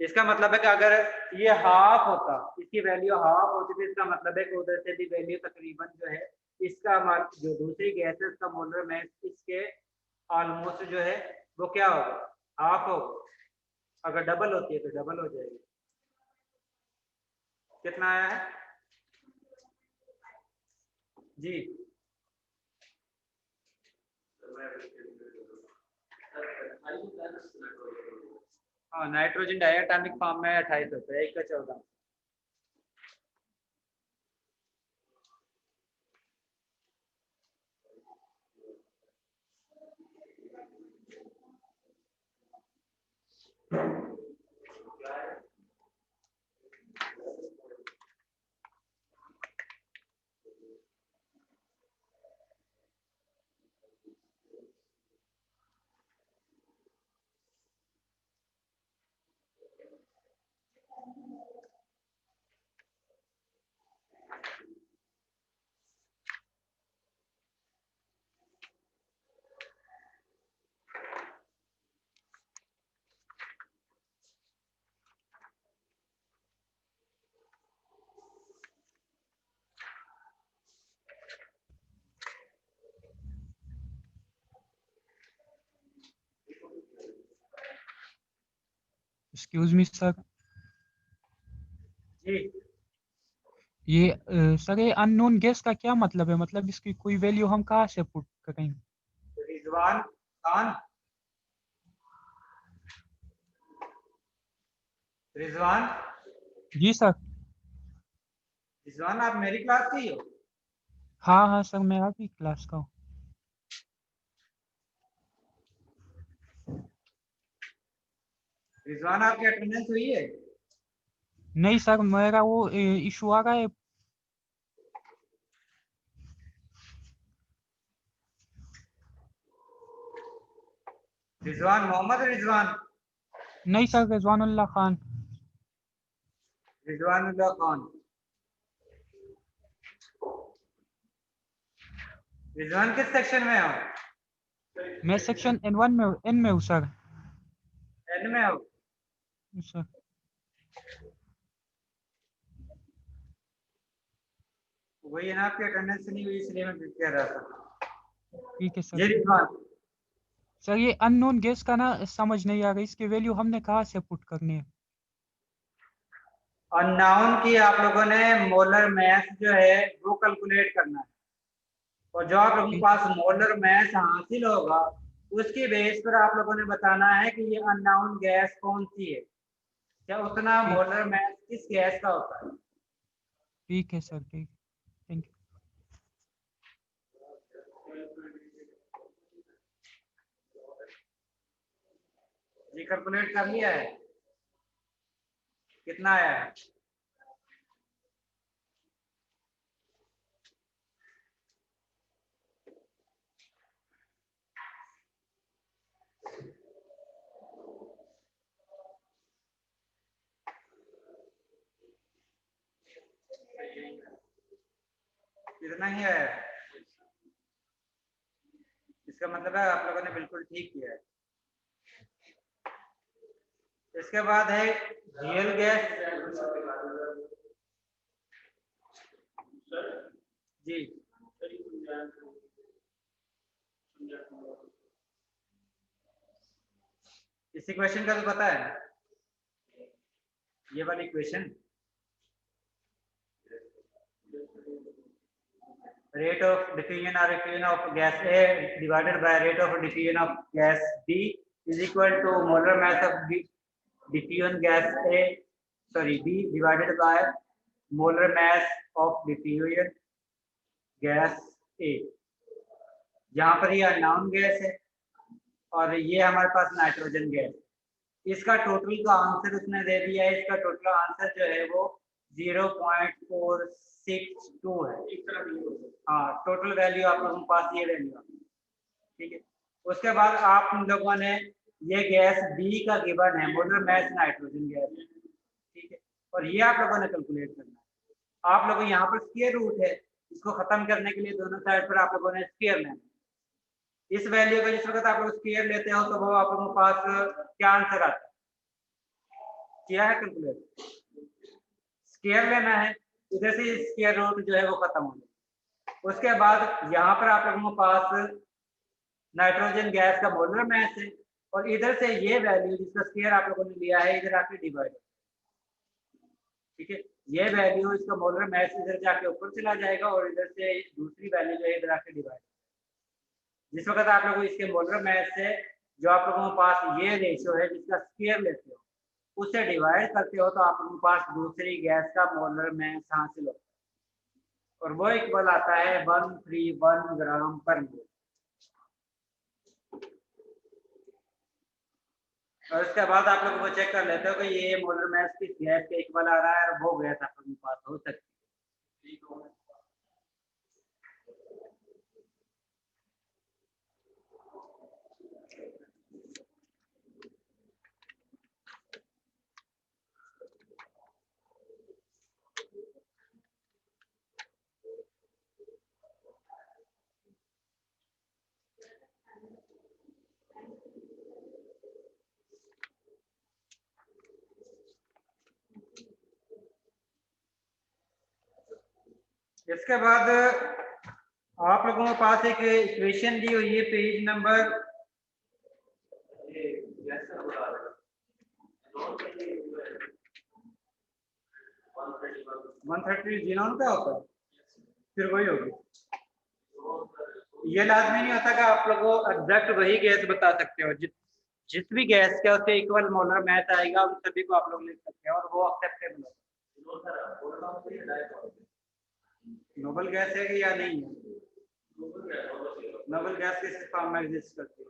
इसका मतलब है कि अगर ये हाफ होता, इसकी वैल्यू हाफ होती तो इसका मतलब है कि उधर से भी वैल्यू तकरीबन जो है इसका जो दूसरी गैस है उसका मोलर मैथ इसके ऑलमोस्ट जो है वो क्या होगा, हाफ होगा। अगर डबल होती है तो डबल हो जाएगी। कितना आया है जी? हाँ, नाइट्रोजन डायटोमिक फॉर्म में 28 होता है, 1 का 14। एक्सक्यूज मी सर, जी ये सर ये अननोन गैस का क्या मतलब है? मतलब इसकी कोई वैल्यू हम कहाँ से पुट करें? रिजवान खान, रिजवान, जी सर। रिजवान आप मेरी क्लास के ही हो? हाँ हाँ सर, मैं आपकी क्लास का हूँ। रिजवान आपकी अटेंडेंस हुई है? नहीं सर, मेरा वो इशू आ रहा है। रिजवान मोहम्मद रिजवान, नहीं सर, रिजवानुल्लाह खान। रिजवानुल्लाह खान। रिजवान किस सेक्शन में हो? मैं सेक्शन N1 में N में हूँ सर। एन में हो? सर वही है ना, आपकी अटेंडेंस नहीं हुई इसलिए मैं कह रहा था। ठीक है जी सर। रिजवान, सर ये अननोन गैस का ना समझ नहीं आ रहा, इसकी वैल्यू हमने कहाँ से पुट करनी है? अननाउन की आप लोगों ने मोलर मैथ जो है वो कैलकुलेट करना है, और जो आप लोगों के पास मोलर मैथ हासिल होगा उसकी बेस पर आप लोगों ने बताना है कि ये अननाउन गैस कौन सी है, क्या उतना ठीक मोलर मैथ किस गैस का होता है। ठीक है सर, ठीक। Thank you. जी कैलकुलेट कर लिया है? कितना आया है? कितना ही आया है? इसका मतलब है आप लोगों ने बिल्कुल ठीक किया है। इसके बाद है रियल गैस। जी इसी क्वेश्चन का तो पता है, ये वाली question, rate of diffusion or effusion of gas A divided by rate of diffusion of gas B is equal to molar mass of diffusion gas A, sorry B divided by molar mass of diffusion gas A। यहाँ पर ये unknown gas है और ये हमारे पास nitrogen gas. इसका total का answer उसने दे दिया है, इसका टोटल आंसर जो है वो 0.462 है। हाँ, टोटल वैल्यू आप लोगों के पास ये वैल्यू है, ठीक है। उसके बाद आप लोगों ने ये गैस बी का गिवन है, मोलर मास नाइट्रोजन गैस, ठीक है, और ये आप लोगों ने कैलकुलेट करना है। आप लोगों यहाँ पर स्क्वायर रूट है, इसको खत्म करने के लिए दोनों साइड पर आप लोगों ने स्क्वायर लेना है। इस वैल्यू का जिस वक्त आप लोग स्क्वायर लेते हो तो वो आप लोगों के पास क्या आंसर आता है? किया है कैलकुलेट? स्क्वायर लेना है, इधर से स्क्वायर रूट जो है वो खत्म हो जाए। उसके बाद यहाँ पर आप लोगों के पास नाइट्रोजन गैस का मोलर मास है और इधर से ये वैल्यू जिसका स्क्वायर आप लोगों ने लिया है इधर आके डिवाइड, ठीक है। ये वैल्यू इसका मोलर मास इधर जाके ऊपर चला जाएगा और इधर से दूसरी वैल्यू जो है इधर आके डिवाइड। जिस वक्त आप लोग इसके मोलर मास से जो आप लोगों के पास ये रेशियो है जिसका स्क्वायर लेते हो उससे डिवाइड करते हो तो आप लोगों के पास दूसरी गैस का मोलर मास हासिल होता है और वो इक्वल आता है 131 ग्राम पर मोल। और उसके बाद आप लोग वो चेक कर लेते हो कि ये मोलर मास किस गैस के इक्वल आ रहा है और वो गैस आप लोगों के पास हो सकती है। इसके बाद आप लोगों के पास एक इक्वेशन दी हुई है पेज नंबर 130 जीनोन का होता है, फिर वही होगी। ये लाजमी नहीं होता कि आप लोगों एग्जैक्ट वही गैस बता सकते हो, जिस भी गैस का उससे इक्वल मोलर मैथ आएगा उन सभी को आप लोग लिख सकते हैं और वो एक्सेप्टेबल होगा। नोबल गैस है कि या नहीं है? नोबल गैस किस फॉर्म में एग्जिस्ट करती है?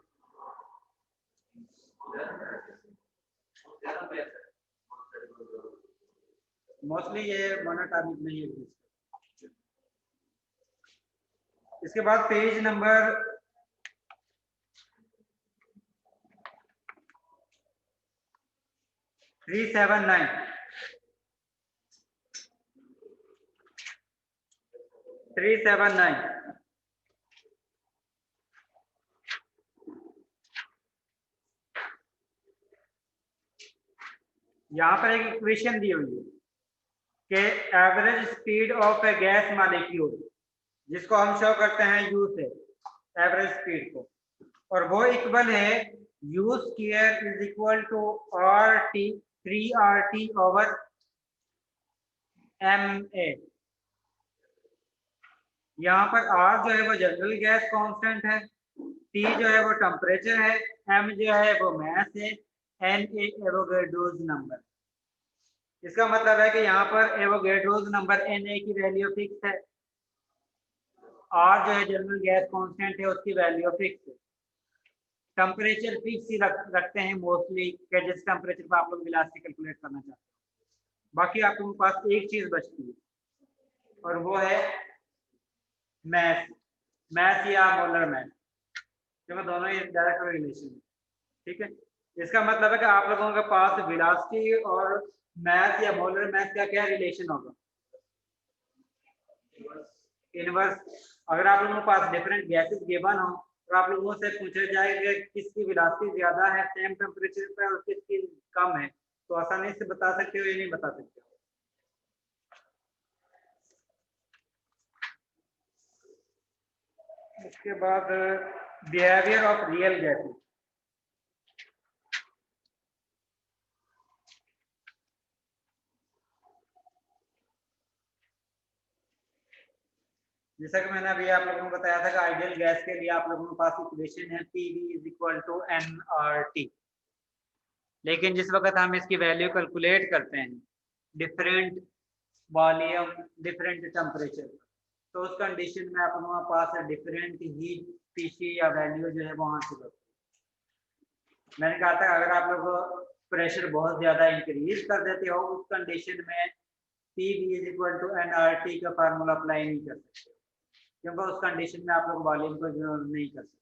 मोस्टली ये मोनोटॉनिक नहीं एग्जिस्ट। इसके बाद पेज नंबर 379 379 यहाँ पर एक इक्वेशन दी हुई है कि average speed of A gas molecule, जिसको हम शो करते हैं यू से एवरेज स्पीड को, और वो इक्वल है u square is equal to R T 3RT over MA। यहाँ पर R जो है वो जनरल गैस कांस्टेंट है, T जो है वो टेम्परेचर है, M जो है वो मास है, Na एवोगैड्रोस नंबर। इसका मतलब है कि यहाँ पर एवोगैड्रोस नंबर Na की वैल्यू फिक्स है, R जो है जनरल गैस कांस्टेंट है उसकी वैल्यू फिक्स है, टेम्परेचर फिक्स ही रखते हैं मोस्टली कि जिस टेम्परेचर पर आप लोग वेलोसिटी कैलकुलेट करना चाहते हैं। बाकी आपके पास एक चीज बचती है और वो है मैथ या मोलर मैथ, क्योंकि दोनों ही डायरेक्ट रिलेशन है। ठीक है, इसका मतलब है कि आप लोगों के पास वेलोसिटी और मैथ या मोलर मैथ का क्या रिलेशन होगा? इनवर्स। अगर आप लोगों के पास डिफरेंट गैसेस गिवन हो और आप लोगों से पूछा जाए कि किसकी वेलोसिटी ज्यादा है सेम टेम्परेचर पर और किसकी कम है, तो आसानी से बता सकते हो या नहीं बता सकते हो? इसके बाद बिहेवियर ऑफ रियल गैसेस। जैसा कि मैंने अभी आप लोगों को बताया था कि आइडियल गैस के लिए आप लोगों के पास इक्वेशन है PV is equal to nRT, लेकिन जिस वक्त हम इसकी वैल्यू कैलकुलेट करते हैं डिफरेंट वॉल्यूम डिफरेंट टेम्परेचर, तो उस कंडीशन में आप लोगों के पास डिफरेंट हीट पीसी या वैल्यू जो है वो हासिल होती है। मैंने कहा था अगर आप लोग प्रेशर बहुत ज्यादा इंक्रीज कर देते हो उस कंडीशन में PV is equal to nRT का फार्मूला अप्लाई नहीं कर सकते, क्योंकि उस कंडीशन में आप लोग वॉल्यूम को इग्नोर नहीं कर सकते,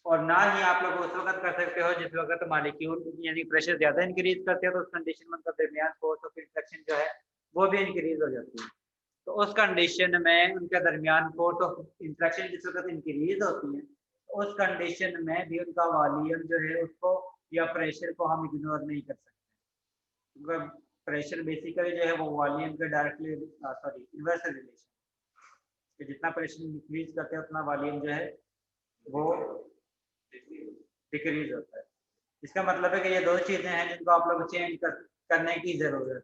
और ना ही आप लोग उस वक्त कर सकते हो जिस वक्त मॉलिक्यूल यानी प्रेशर ज्यादा इंक्रीज करते हो तो उस कंडीशन में उनका दरमियान फोर्स ऑफ इंटरेक्शन जो है वो भी इंक्रीज हो जाती है। तो उस कंडीशन में उनके दरमियान फोर्स ऑफ इंटरेक्शन जिस वक्त इंक्रीज होती है उस कंडीशन में भी उनका वॉल्यूम जो है उसको या प्रेशर को हम इग्नोर नहीं कर सकते, क्योंकि प्रेशर बेसिकली जो है वो वॉल्यूम के डायरेक्टली इनवर्स रिलेशन, कि जितना प्रेशर इंक्रीज करते हैं उतना वॉल्यूम जो है वो डिक्रीज होता है। इसका मतलब है कि ये दो चीजें हैं जिनको आप लोग चेंज करने की जरूरत है,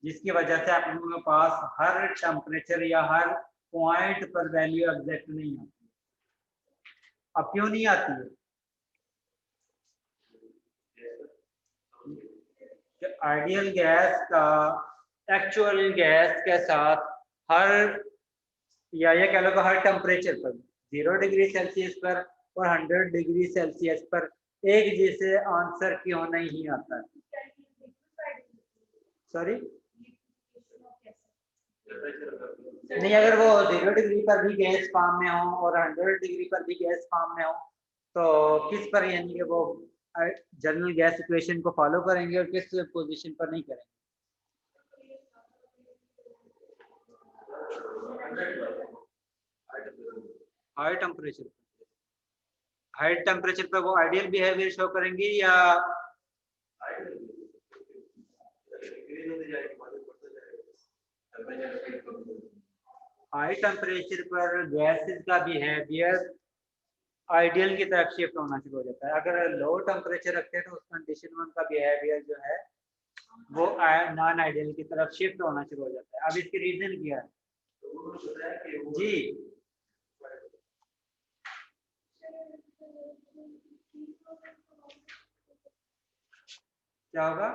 जिसकी वजह से आप लोगों के पास हर टेम्परेचर या हर पॉइंट पर वैल्यू एग्जैक्ट नहीं आती। अब क्यों नहीं आती है? आइडियल गैस का एक्चुअल गैस के साथ हर या ये कह लो कि हर टेम्परेचर पर 0 डिग्री सेल्सियस पर और 100 डिग्री सेल्सियस पर एक जैसे आंसर क्यों नहीं आता? सॉरी नहीं, अगर वो 0 डिग्री पर भी गैस फॉर्म में हो और 100 डिग्री पर भी गैस फॉर्म में हो तो किस पर यानी कि वो जनरल गैस इक्वेशन को फॉलो करेंगे और किस पोजीशन पर नहीं करेंगे? हाई टेम्परेचर पर वो आइडियल बिहेवियर शो करेंगे या हाई टेम्परेचर पर गैसेस का बिहेवियर आइडियल की तरफ शिफ्ट होना शुरू हो जाता है। अगर लो टेम्परेचर रखते हैं तो उस कंडीशन में उनका बिहेवियर जो है वो नॉन आइडियल की तरफ शिफ्ट होना शुरू हो जाता है। अब इसकी रीजन क्या है जी? क्या होगा?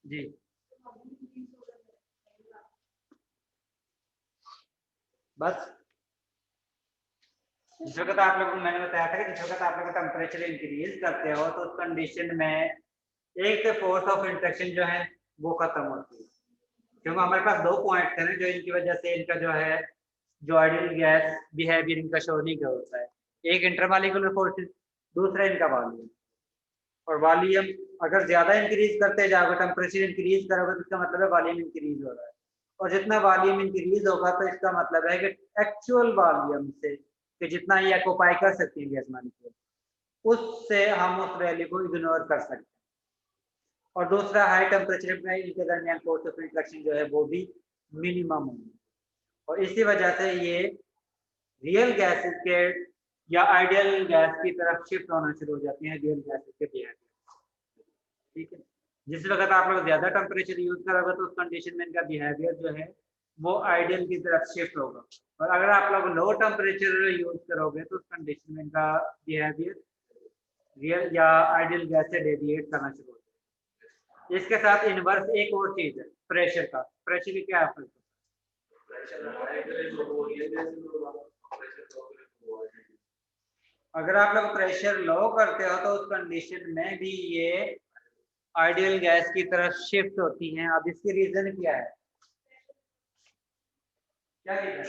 जी बस जिस वक्त आप लोगों को मैंने बताया था कि जिस वक्त आप लोग टेम्परेचर इंक्रीज करते हो तो उस कंडीशन में एक फोर्स ऑफ इंट्रैक्शन जो है वो खत्म होती है, क्योंकि हमारे पास दो पॉइंट थे ना जो इनकी वजह से इनका जो है जो आइडियल गैस बिहेवियर इनका शो नहीं कर होता है। एक इंटरमॉलिक्यूलर फोर्स, दूसरा इनका वॉल्यूम। और वॉल्यूम अगर ज्यादा इंक्रीज करते जाओगे, टेम्परेचर इंक्रीज करोगे तो इसका मतलब है वॉल्यूम इंक्रीज हो रहा है, और जितना वॉल्यूम इंक्रीज होगा तो इसका मतलब है कि एक्चुअल वॉल्यूम से कि जितना ये ऑक्यूपाई कर सकती है गैस मॉलिक्यूल, उससे हम उस वैल्यू को इग्नोर कर सकते हैं। और दूसरा हाई टेम्परेचर में इनके दरमियान फोर्स ऑफ इंट्रैक्शन जो है वो भी मिनिमम होगी, और इसी वजह से ये रियल गैसेस के या आइडियल गैस की तरफ शिफ्ट होना शुरू हो जाती हैं, रियल गैसेस के बिहेवियर। ठीक है, जिस वक्त आप लोग ज्यादा टेम्परेचर यूज करोगे तो उस कंडीशन में इनका बिहेवियर जो है वो आइडियल की तरफ शिफ्ट होगा, और अगर आप लोग लो टेम्परेचर यूज करोगे तो उस कंडीशन में इनका बिहेवियर रियल या आइडियल गैस से डेविएट करना शुरू हो जाएगा। इसके साथ इनवर्स एक और चीज है प्रेशर का। प्रेशर की क्या है? अगर आप लोग प्रेशर लो करते हो तो उस कंडीशन में भी ये आइडियल गैस की तरफ शिफ्ट होती हैं। अब इसकी रीजन क्या है? क्या रीजन?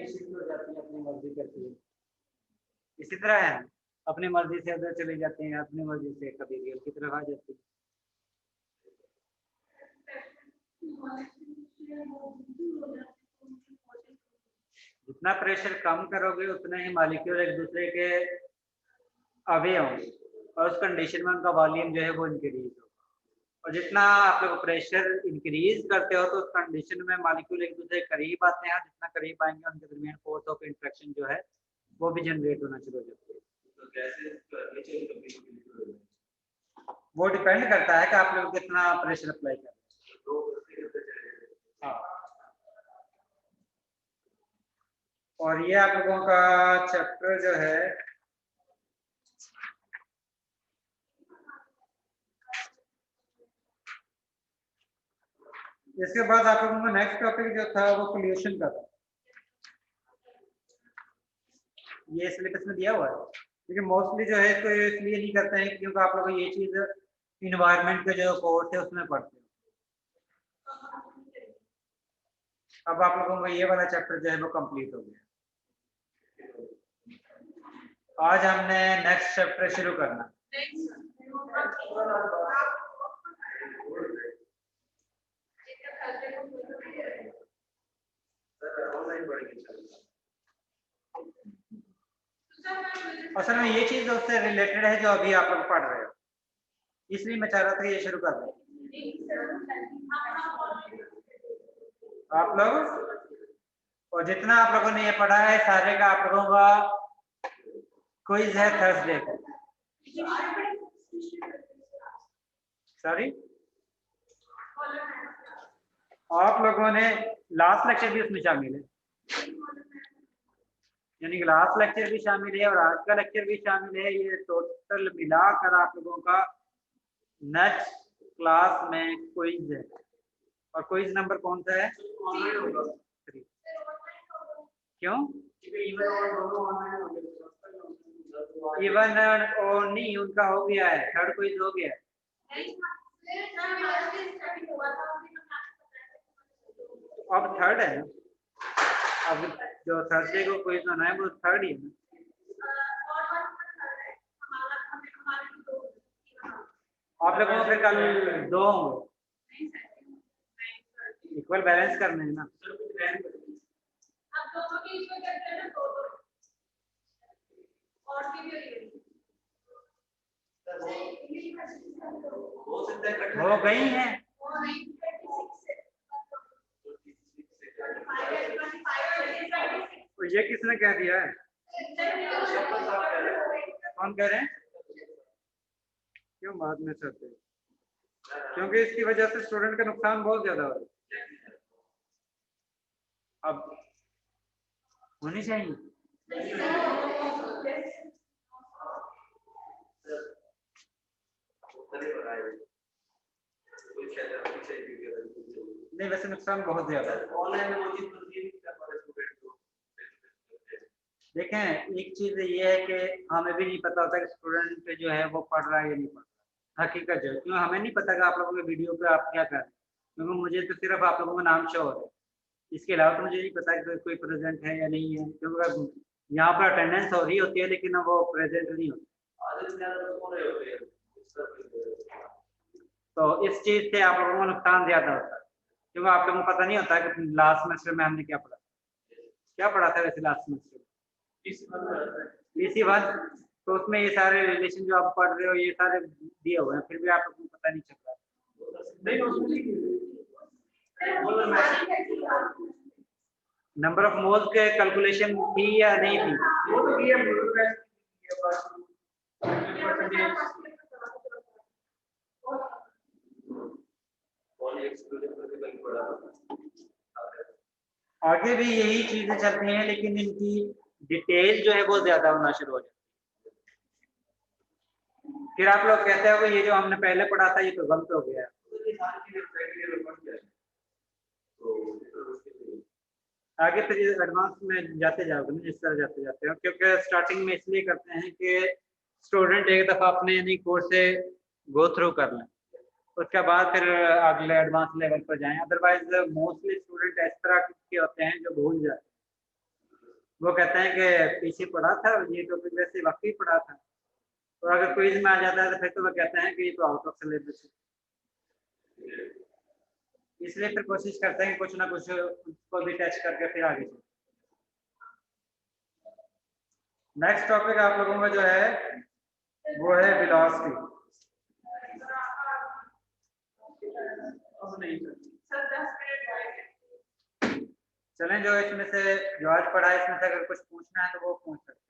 शिफ्ट हो जाती है, अपनी मर्जी करती है। इसी तरह है, अपनी मर्जी से उधर चली जाती हैं, अपनी मर्जी से कभी रियल की तरफ आ जाती है। जितना प्रेशर कम करोगे उतना ही मॉलिक्यूल एक दूसरे के अवे होंगे, और उस कंडीशन में उनका वॉल्यूम जो है वो इंक्रीज होगा। और जितना आप लोग प्रेशर इंक्रीज करते हो तो उस कंडीशन में मॉलिक्यूल एक दूसरे के करीब आते हैं, जितना करीब आएंगे उनके दरमियान फोर्स ऑफ इंट्रैक्शन जो है वो भी जनरेट होना शुरू हो जाती है। वो डिपेंड करता है कि आप लोग कितना प्रेशर अप्लाई करते हैं। और ये आप लोगों का चैप्टर जो है इसके बाद आप लोगों का नेक्स्ट टॉपिक जो था वो पोल्यूशन का था। ये सिलेबस में दिया हुआ है, लेकिन मोस्टली जो है इसको इसलिए नहीं करते हैं क्योंकि आप लोग ये चीज इन्वायरमेंट के जो कोर्स है उसमें पढ़ते हैं। अब आप लोगों का ये वाला चैप्टर जो है वो कंप्लीट हो गया। आज हमने नेक्स्ट चैप्टर शुरू करना। असल में ये चीज उससे रिलेटेड है जो अभी आप लोग पढ़ रहे हो, इसलिए मैं चाह रहा था ये शुरू कर दें आप लोग। और जितना आप लोगों ने ये पढ़ा है सारे का आप लोगों का क्विज है थर्सडे को। सॉरी, आप लोगों ने लास्ट लेक्चर भी उसमें शामिल है, यानी कि लास्ट लेक्चर भी शामिल है और आज का लेक्चर भी शामिल है। ये टोटल मिलाकर आप लोगों का नेक्स्ट क्लास में क्विज है। और क्विज नंबर कौन सा है? 3। क्यों? इवन और नहीं, उनका हो गया है, थर्ड क्विज हो गया है। अब थर्ड है ना, अब जो थर्सडे को क्विज होना है वो थर्ड ही है ना। आप लोगों को फिर कल 2 होंगे, इक्वल बैलेंस करने हैं ना। हो गई हैं ये किसने कह दिया है? कौन कह रहे हैं? क्यों बाद में करते हैं? क्योंकि इसकी वजह से स्टूडेंट का नुकसान बहुत ज्यादा हो रहा है। अब होनी चाहिए। नहीं, वैसे नुकसान बहुत ज्यादा है। देखें, एक चीज ये है कि हमें भी नहीं पता होता कि स्टूडेंट जो है वो पढ़ रहा है या नहीं पढ़ रहा। हकीकत जो है, क्यों हमें नहीं पता कि आप लोगों के वीडियो पे आप क्या कर रहे हैं, क्योंकि मुझे तो सिर्फ आप लोगों का नाम शो हो रहा है। इसके अलावा तो मुझे नहीं पता कि कोई प्रेजेंट है या नहीं है, क्योंकि यहाँ पर अटेंडेंस हो रही होती है लेकिन वो प्रेजेंट नहीं होती। तो इस चीज से आप लोगों को नुकसान ज्यादा होता है, क्योंकि आप लोगों को पता नहीं होता कि लास्ट सेमेस्टर में हमने क्या पढ़ा था वैसे लास्ट सेमेस्टर PC1। तो उसमें ये सारे रिलेशन जो आप पढ़ रहे हो ये सारे दिए हुए हैं, फिर भी आप लोगों को पता नहीं चल रहा। नंबर ऑफ मोल्स के कैलकुलेशन थी या नहीं थी? आगे भी यही चीजें चलती हैं, लेकिन इनकी डिटेल जो है वो ज्यादा होना शुरू हो जाती है। फिर आप लोग कहते हो ये जो हमने पहले पढ़ा था ये तो गलत हो गया। आगे फिर एडवांस में जाते जाओगे ना, जिस तरह जाते जाते हो, क्योंकि स्टार्टिंग में इसलिए करते हैं कि स्टूडेंट एक दफा अपने यानी कोर्स से गो थ्रू कर लें, उसके बाद फिर अगले एडवांस लेवल पर जाएं। अदरवाइज मोस्टली स्टूडेंट इस तरह के होते हैं जो भूल जाते हैं। वो कहते हैं कि पीछे पढ़ा था ये टॉपिक, वैसे वाकई पढ़ा था, और अगर क्विज में आ जाता है तो फिर तो वो कहते हैं कि ये तो आउट ऑफ सिलेबस है। इसलिए फिर कोशिश करते हैं कि कुछ ना कुछ उसको भी टच करके फिर आगे चलें। नेक्स्ट टॉपिक आप लोगों का जो है वो है वेलोसिटी। चलें, जो इसमें से जो आज पढ़ा है इसमें से अगर कुछ पूछना है तो वो पूछ सकते हो।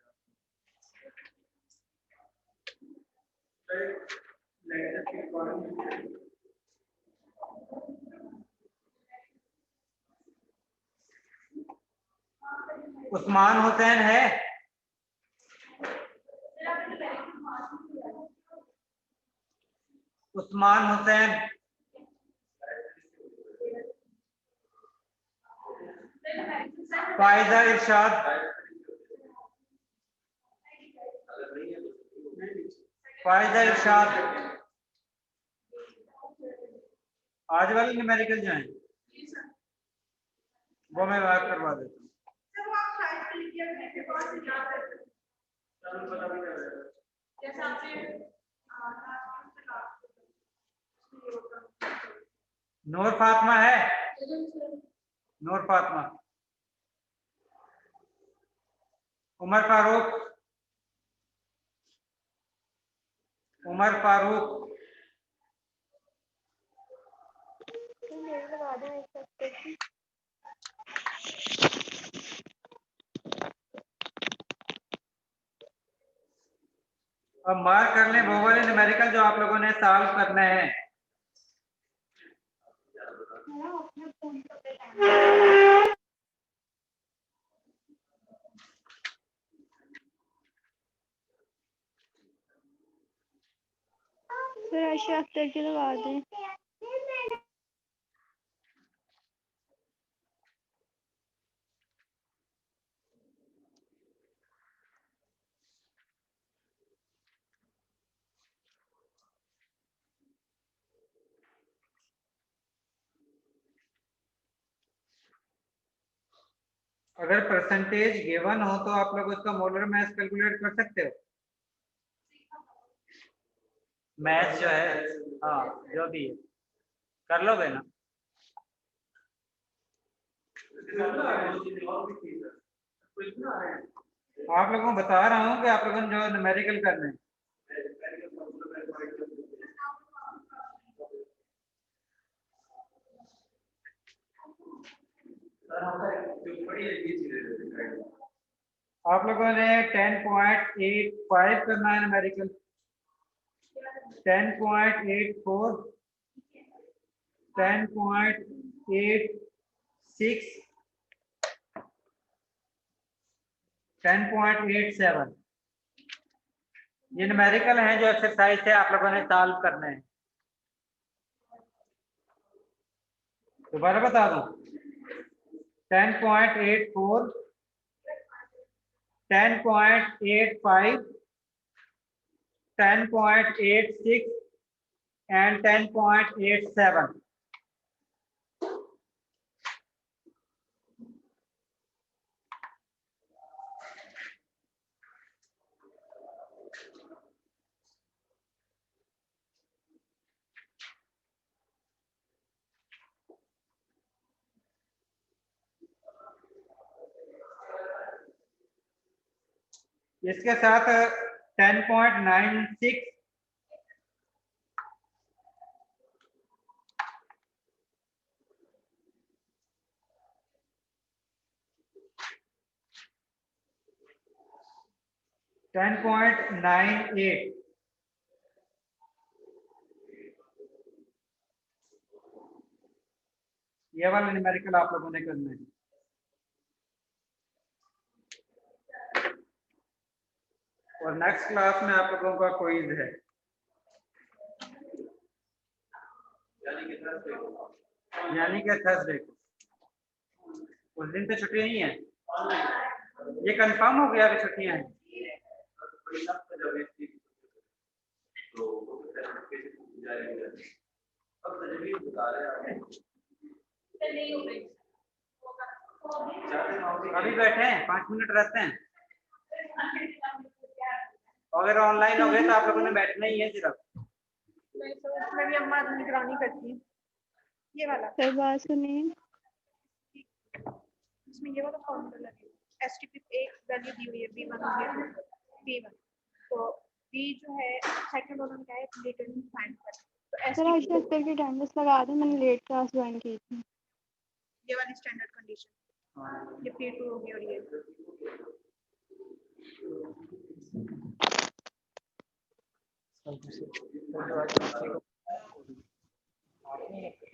उस्मान हुसैन है? उस्मान हुसैन। फायदा इरशाद। फायदा इरशाद। आज वाली न्यूमेरिकल जो है वो मैं बात करवा देता हूँ। नूर फातिमा है? नूर फातिमा। उमर फारूक। उमर फारूक। अब मार्क कर लें वो वाले न्यूमेरिकल जो आप लोगों ने सॉल्व करने हैं। फिर आयशा अख्तर की लगा दें। अगर परसेंटेज गिवन हो तो आप लोग उसका मोलर मास कैलकुलेट कर सकते हो। मैथ जो है हाँ जो भी है कर लोगे ना। आप लोगों को बता रहा हूँ कि आप लोगों ने जो न्यूमेरिकल करने हैं। आप लोगों ने 10.85 करना है न्यूमेरिकल, 10.84, 10.86, 10.87 ये न्यूमेरिकल हैं जो एक्सरसाइज है आप लोगों ने सॉल्व करने हैं। दोबारा बता दूं, 10.84, 10.85, 10.86 and 10.87। इसके साथ 10.96, 10.98, ये वाला न्यूमेरिकल आप लोगों ने करना है। और नेक्स्ट क्लास में आप लोगों का क्विज है, यानी कि थर्सडे को। उस दिन तो छुट्टी नहीं है, ये कंफर्म हो गया कि छुट्टियां हैं। अभी बैठे हैं, 5 मिनट रहते हैं। अगर ऑनलाइन हो गए तो आप लोगों ने बैठना ही है सिर्फ। मैं भी अम्मा निगरानी करती हूँ। ये वाला सर बात सुनिए, इसमें ये वाला फॉर्मूला लगे, एसटीपी एक वैल्यू दी हुई है b1 b1, तो b जो है सेकंड उन्होंने क्या है लेटेंट फाइंड कर, तो सर आज तक करके अटेंडेंस लगा दें, मैंने लेट क्लास ज्वाइन की थी। ये वाली स्टैंडर्ड कंडीशन, ये p2 होगी और ये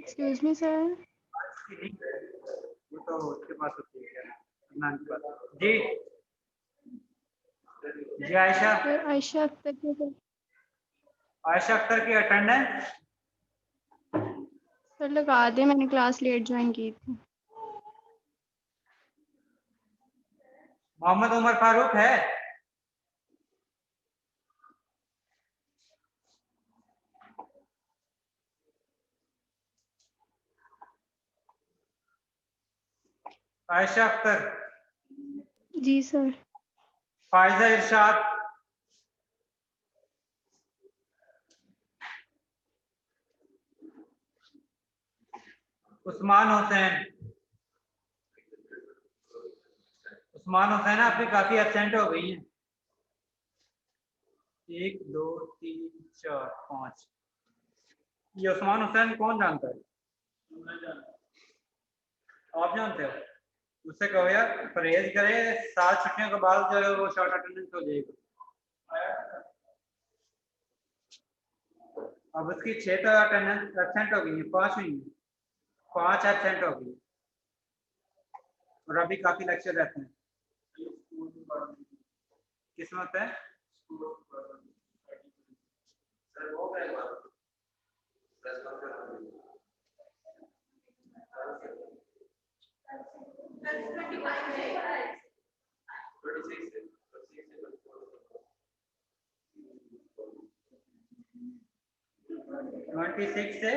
एक्सक्यूज मी सर। वो तो उसके पास होती है अदनान के पास। जी जी आयशा, सर आयशा अख्तर के सर, आयशा अख्तर की अटेंडेंस सर लगा दें, मैंने क्लास लेट ज्वाइन की थी। मोहम्मद उमर फारूक है? आयशा अख्तर, जी सर। फायजा इरशाद, उस्मान हुसैन। उस्मान हुसैन आपकी काफी एब्सेंट हो गई हैं। 1 2 3 4 5। ये उस्मान हुसैन कौन जानता है? आप जानते हो? उससे कहो यार परहेज करे, 7 छुट्टियों के बाद जो है वो शॉर्ट अटेंडेंस हो जाएगी। अब उसकी 6 तो अटेंडेंस एब्सेंट हो गई है, 5 हुई है, 5 एब्सेंट हो गई और अभी काफी लेक्चर रहते हैं। किस्मत है। ट्वेंटी सिक्स से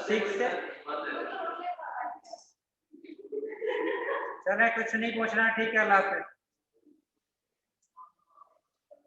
26 से चले, कुछ नहीं पूछना, ठीक है, अल्लाह हाफ़िज़।